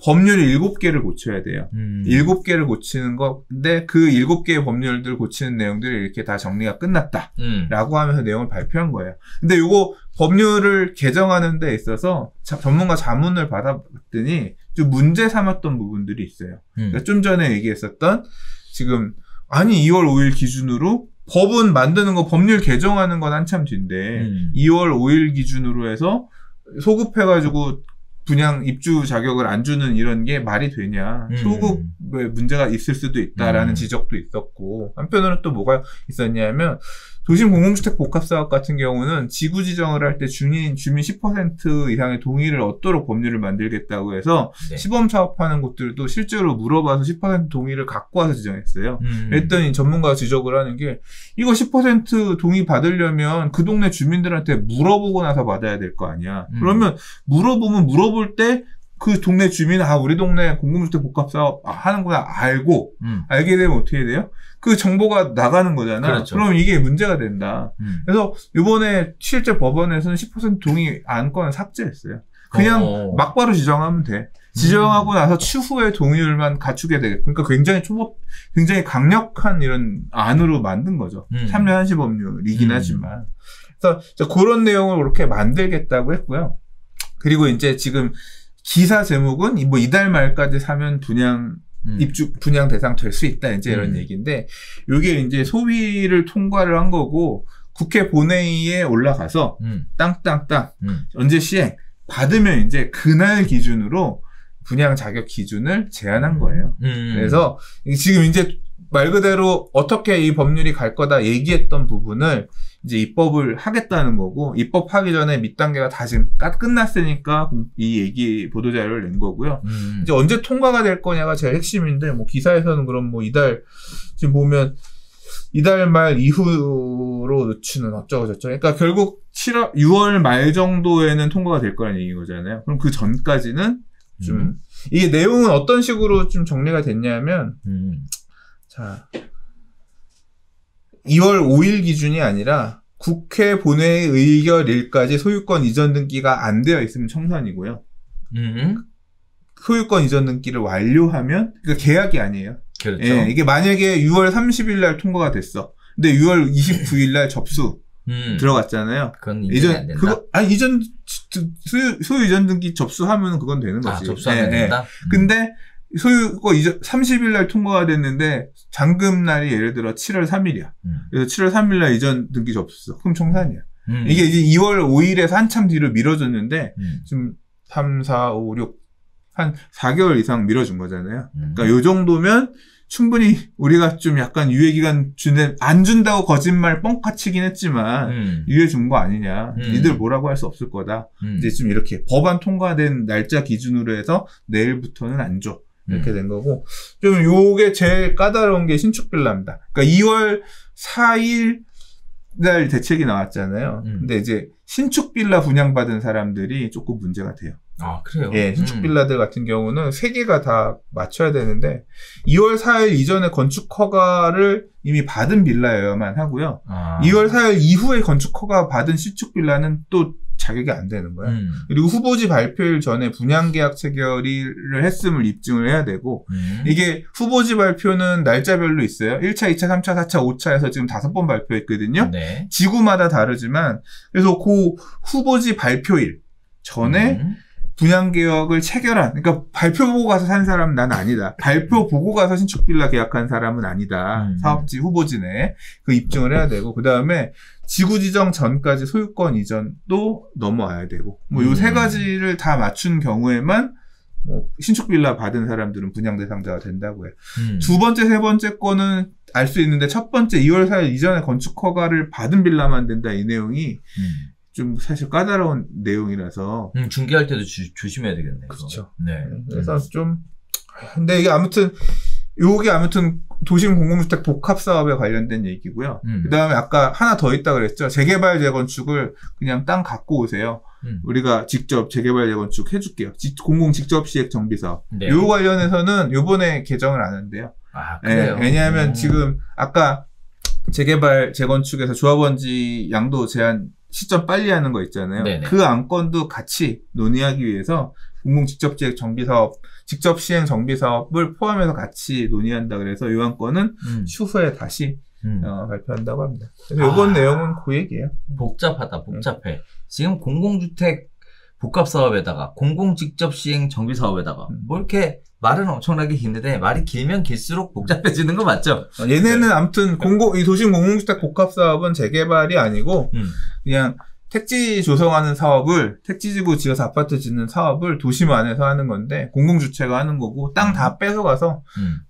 법률 7개를 고쳐야 돼요. 7개를 고치는 건데 그 7개의 법률들 고치는 내용들이 이렇게 다 정리가 끝났다. 라고 하면서 내용을 발표한 거예요. 근데 요거 법률을 개정하는 데 있어서 전문가 자문을 받아봤더니 좀 문제 삼았던 부분들이 있어요. 그러니까 좀 전에 얘기했었던 지금 아니 2월 5일 기준으로 법은 만드는 거 법률 개정하는 건 한참 뒤인데 2월 5일 기준으로 해서 소급해가지고 분양 입주 자격을 안 주는 이런 게 말이 되냐. 소급에 문제가 있을 수도 있다라는 지적도 있었고 한편으로는 또 뭐가 있었냐면 도심 공공주택 복합사업 같은 경우는 지구 지정을 할 때 주민 10% 이상의 동의를 얻도록 법률을 만들겠다고 해서 네. 시범 사업하는 곳들도 실제로 물어봐서 10% 동의를 갖고 와서 지정했어요. 그랬더니 전문가가 지적을 하는 게 이거 10% 동의 받으려면 그 동네 주민들한테 물어보고 나서 받아야 될 거 아니야. 그러면 물어볼 때 그 동네 주민은 우리 동네 공공주택 복합사업 하는구나 알고 알게 되면 어떻게 돼요? 그 정보가 나가는 거잖아. 그렇죠. 그럼 이게 문제가 된다. 그래서 이번에 실제 법원에서는 10% 동의 안건을 삭제했어요. 그냥 막바로 지정하면 돼. 지정하고 나서 추후에 동의율만 갖추게 되겠다. 그러니까 굉장히 강력한 이런 안으로 만든 거죠. 3년 한시 법률이긴 하지만. 그래서 그런 내용을 그렇게 만들겠다고 했고요. 그리고 이제 지금 기사 제목은 뭐 이달 말까지 사면 분양 대상 될 수 있다. 이제 이런 얘기인데, 요게 이제 소위를 통과를 한 거고, 국회 본회의에 올라가서, 땅, 언제 시행, 받으면 이제 그날 기준으로 분양 자격 기준을 제한한 거예요. 그래서 지금 이제 말 그대로 어떻게 이 법률이 갈 거다 얘기했던 부분을 이제 입법을 하겠다는 거고, 입법하기 전에 밑단계가 다 지금 끝났으니까 이 얘기 보도자료를 낸 거고요. 이제 언제 통과가 될 거냐가 제일 핵심인데, 뭐 기사에서는 그럼 뭐 지금 보면 이달 말 이후로 늦추는 어쩌고저쩌고. 그러니까 결국 6월 말 정도에는 통과가 될 거라는 얘기인 거잖아요. 그럼 그 전까지는 좀, 이게 내용은 어떤 식으로 좀 정리가 됐냐면, 자, 2월 5일 기준이 아니라 국회 본회의 의결일까지 소유권 이전 등기가 안 되어 있으면 청산이고요. 소유권 이전 등기를 완료하면, 그러니까 계약이 아니에요. 그렇죠. 예, 이게 만약에 6월 30일 날 통과가 됐어. 근데 6월 29일 날 접수 들어갔잖아요. 그건 인정이 안 된다. 소유 이전 등기 접수하면 그건 되는 거지. 접수하면 된다? 근데 소유권 이전 30일 날 통과가 됐는데 잔금 날이 예를 들어 7월 3일이야. 그래서 7월 3일 날 이전 등기 접수. 그럼 청산이야. 이게 이제 2월 5일에서 한참 뒤로 미뤄졌는데 지금 3, 4, 5, 6 한 4개월 이상 미뤄준 거잖아요. 그러니까 요 정도면 충분히 우리가 좀 약간 유예기간 안 준다고 거짓말 뻥카 치긴 했지만 유예 준 거 아니냐. 니들 뭐라고 할 수 없을 거다. 이제 좀 이렇게 법안 통과된 날짜 기준으로 해서 내일부터는 안 줘. 이렇게 된 거고. 좀 요게 제일 까다로운 게 신축빌라입니다. 그러니까 2월 4일 날 대책이 나왔잖아요. 근데 이제 신축빌라 분양받은 사람들이 조금 문제가 돼요. 아, 그래요? 예, 신축빌라들 같은 경우는 3개가 다 맞춰야 되는데 2월 4일 이전에 건축 허가를 이미 받은 빌라여야만 하고요. 2월 4일 이후에 건축 허가 받은 신축빌라는 또 자격이 안 되는 거야. 그리고 후보지 발표일 전에 분양계약 체결을 했음을 입증을 해야 되고 이게 후보지 발표는 날짜별로 있어요. 1차, 2차, 3차, 4차, 5차에서 지금 5번 발표했거든요. 네. 지구마다 다르지만 그래서 그 후보지 발표일 전에 분양계약을 체결한, 그러니까 발표 보고 가서 산 사람은 난 아니다. 발표 보고 가서 신축빌라 계약한 사람은 아니다. 사업지 후보지 내에 그 입증을 해야 되고, 그 다음에 지구 지정 전까지 소유권 이전도 넘어와야 되고, 뭐 요 세 가지를 다 맞춘 경우에만 뭐 신축빌라 받은 사람들은 분양 대상자가 된다고 해요. 두 번째, 세 번째 거는 알 수 있는데, 첫 번째 2월 4일 이전에 건축 허가를 받은 빌라만 된다, 이 내용이 좀 사실 까다로운 내용이라서 중개할 때도 조심해야 되겠네요. 그렇죠. 네. 그래서 좀 근데 이게 아무튼 도심 공공주택 복합 사업에 관련된 얘기고요. 그다음에 아까 하나 더 있다 그랬죠. 재개발 재건축을 그냥 땅 갖고 오세요. 우리가 직접 재개발 재건축 해줄게요. 공공 직접 시행 정비 사업. 네. 요 관련해서는 요번에 개정을 안 한대요. 아, 그래요? 네, 왜냐하면 지금 아까 재개발 재건축에서 조합원지 양도 제한 시점 빨리 하는 거 있잖아요. 네네. 그 안건도 같이 논의하기 위해서 공공 직접 시행 정비 사업, 직접 시행 정비 사업을 포함해서 같이 논의한다 그래서 이 안건은 추후에 다시 발표한다고 합니다. 그래서 이번 내용은 그 얘기예요. 복잡하다, 복잡해. 지금 공공주택 복합 사업에다가 공공 직접 시행 정비 사업에다가 뭐 이렇게 말은 엄청나게 긴데 말이 길면 길수록 복잡해지는 거 맞죠? 얘네는 네. 아무튼 이 도심 공공주택 복합 사업은 재개발이 아니고 그냥 택지 조성하는 사업을, 택지지구 지어서 아파트 짓는 사업을 도심 안에서 하는 건데, 공공주체가 하는 거고, 땅 다 뺏어가서,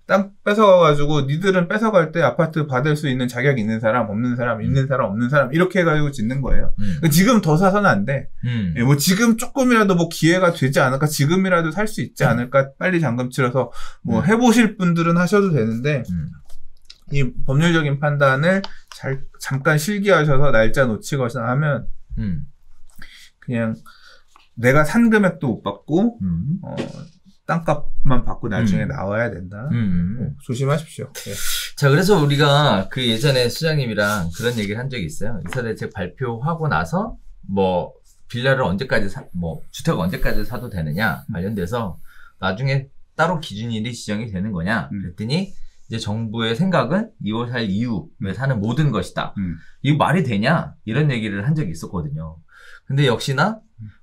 땅 뺏어가가지고, 니들은 뺏어갈 때 아파트 받을 수 있는 자격 있는 사람, 없는 사람, 있는 사람, 없는 사람, 이렇게 해가지고 짓는 거예요. 지금 더 사서는 안 돼. 예, 뭐 지금 조금이라도 뭐 기회가 되지 않을까, 지금이라도 살 수 있지 않을까, 빨리 잔금 치러서 뭐 해보실 분들은 하셔도 되는데, 이 법률적인 판단을 잠깐 실기하셔서 날짜 놓치거나 하면, 그냥 내가 산 금액도 못 받고 땅값만 받고 나중에 나와야 된다. 조심하십시오. 네. 자, 그래서 우리가 그 예전에 수장님이랑 그런 얘기를 한 적이 있어요. 이사대책 발표하고 나서 뭐 빌라를 언제까지 주택을 언제까지 사도 되느냐 관련돼서 나중에 따로 기준일이 지정이 되는 거냐 그랬더니 이제 정부의 생각은 2월 4일 이후에 사는 모든 것이다. 이거 말이 되냐? 이런 얘기를 한 적이 있었거든요. 근데 역시나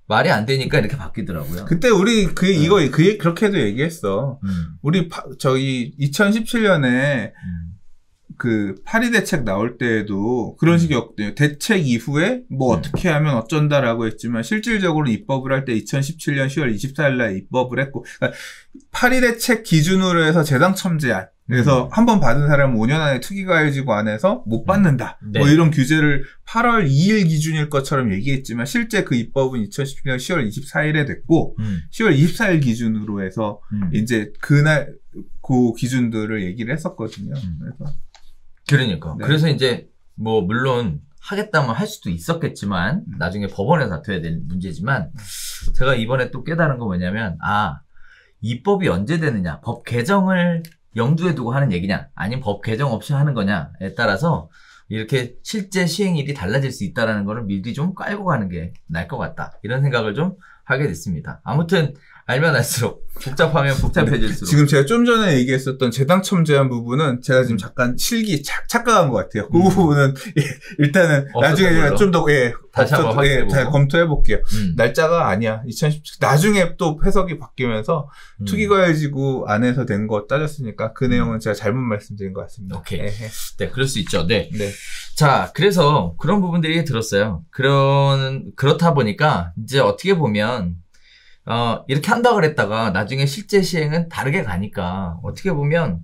말이 안 되니까 이렇게 바뀌더라고요. 그때 우리 그렇게도 얘기했어. 우리 저희 2017년에 그 파리 대책 나올 때에도 그런 식이었거든요. 대책 이후에 뭐 어떻게 하면 어쩐다라고 했지만 실질적으로 입법을 할 때 2017년 10월 24일 날 입법을 했고, 그러니까 파리 대책 기준으로 해서 재당첨 제한. 그래서 한 번 받은 사람은 5년 안에 투기가해지고 안 해서 못 받는다. 네. 뭐 이런 규제를 8월 2일 기준일 것처럼 얘기했지만 실제 그 입법은 2017년 10월 24일에 됐고 10월 24일 기준으로 해서 이제 그날 그 기준들을 얘기를 했었거든요. 그러니까. 네. 그래서 이제 뭐 물론 하겠다면 할 수도 있었겠지만 나중에 법원에서 다퉈야 될 문제지만 제가 이번에 또 깨달은 거 뭐냐면 입법이 언제 되느냐, 법 개정을 염두에 두고 하는 얘기냐, 아니면 법 개정 없이 하는 거냐에 따라서 이렇게 실제 시행일이 달라질 수 있다는 거를 미리 좀 깔고 가는 게 나을 것 같다. 이런 생각을 좀 하게 됐습니다. 아무튼 알면 알수록 복잡하면 복잡해질수록. 지금 제가 좀 전에 얘기했었던 재당첨 제한 부분은 제가 지금 잠깐 착각한 것 같아요. 그 부분은 일단은 나중에 제가 좀 더 다시 한번 잘 검토해 볼게요. 날짜가 아니야. 2017 나중에 또 해석이 바뀌면서 투기과열지구 안에서 된 거 따졌으니까 그 내용은 제가 잘못 말씀드린 것 같습니다. 오케이. 네, 그럴 수 있죠. 네. 네. 자, 그래서 그런 부분들이 들었어요. 그렇다 보니까 이제 어떻게 보면 이렇게 한다 그랬다가 나중에 실제 시행은 다르게 가니까 어떻게 보면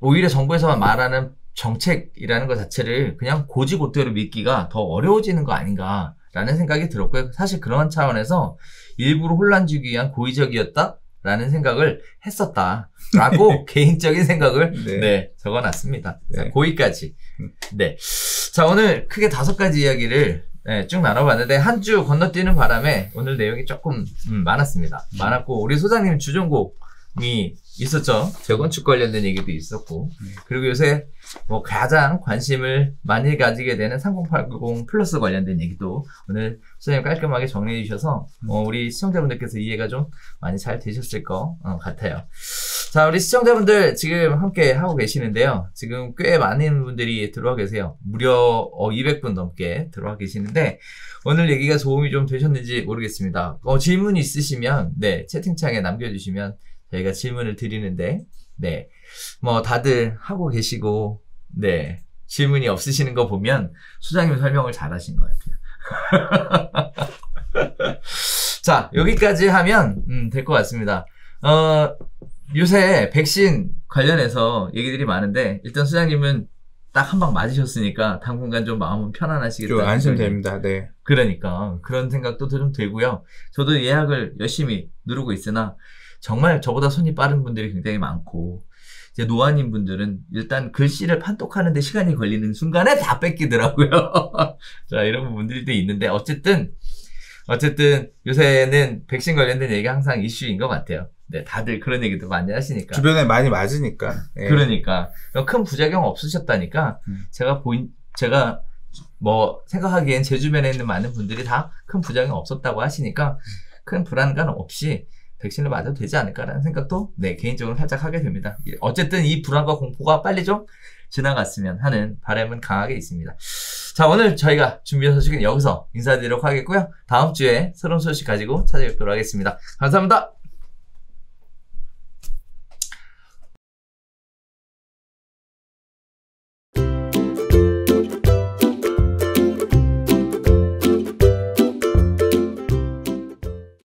오히려 정부에서 말하는 정책이라는 것 자체를 그냥 고지고대로 믿기가 더 어려워지는 거 아닌가라는 생각이 들었고요. 사실 그런 차원에서 일부러 혼란 주기 위한 고의적이었다라는 생각을 했었다라고 개인적인 생각을 적어놨습니다. 자, 고의까지. 네. 자, 오늘 크게 5가지 이야기를 쭉 나눠봤는데 한 주 건너뛰는 바람에 오늘 내용이 조금 많았습니다. 많았고 우리 소장님 주전곡이 있었죠. 재건축 관련된 얘기도 있었고 그리고 요새 뭐 가장 관심을 많이 가지게 되는 3080 플러스 관련된 얘기도 오늘 소장님 깔끔하게 정리해 주셔서 우리 시청자분들께서 이해가 좀 많이 잘 되셨을 것 같아요. 자, 우리 시청자분들 지금 함께 하고 계시는데요. 지금 꽤 많은 분들이 들어와 계세요. 무려 200분 넘게 들어와 계시는데 오늘 얘기가 도움이 좀 되셨는지 모르겠습니다. 질문 있으시면, 네, 채팅창에 남겨주시면 저희가 질문을 드리는데, 네, 뭐 다들 하고 계시고, 네, 질문이 없으시는 거 보면 소장님 설명을 잘 하신 것 같아요. 자, 여기까지 하면 될 것 같습니다. 요새 백신 관련해서 얘기들이 많은데 일단 소장님은 딱 한 방 맞으셨으니까 당분간 좀 마음은 편안하시겠다. 좀 안심됩니다. 네. 그러니까 그런 생각도 좀 들고요. 저도 예약을 열심히 누르고 있으나 정말 저보다 손이 빠른 분들이 굉장히 많고 이제 노안인 분들은 일단 글씨를 판독하는데 시간이 걸리는 순간에 다 뺏기더라고요. 자, 이런 분들도 있는데 어쨌든 요새는 백신 관련된 얘기가 항상 이슈인 것 같아요. 네, 다들 그런 얘기도 많이 하시니까. 주변에 많이 맞으니까. 예. 그러니까 큰 부작용 없으셨다니까 제가 뭐 생각하기엔 제 주변에 있는 많은 분들이 다 큰 부작용 없었다고 하시니까 큰 불안감 없이 백신을 맞아도 되지 않을까라는 생각도 네, 개인적으로 살짝 하게 됩니다. 어쨌든 이 불안과 공포가 빨리 좀 지나갔으면 하는 바람은 강하게 있습니다. 자, 오늘 저희가 준비한 소식은 여기서 인사드리도록 하겠고요. 다음 주에 새로운 소식 가지고 찾아뵙도록 하겠습니다. 감사합니다.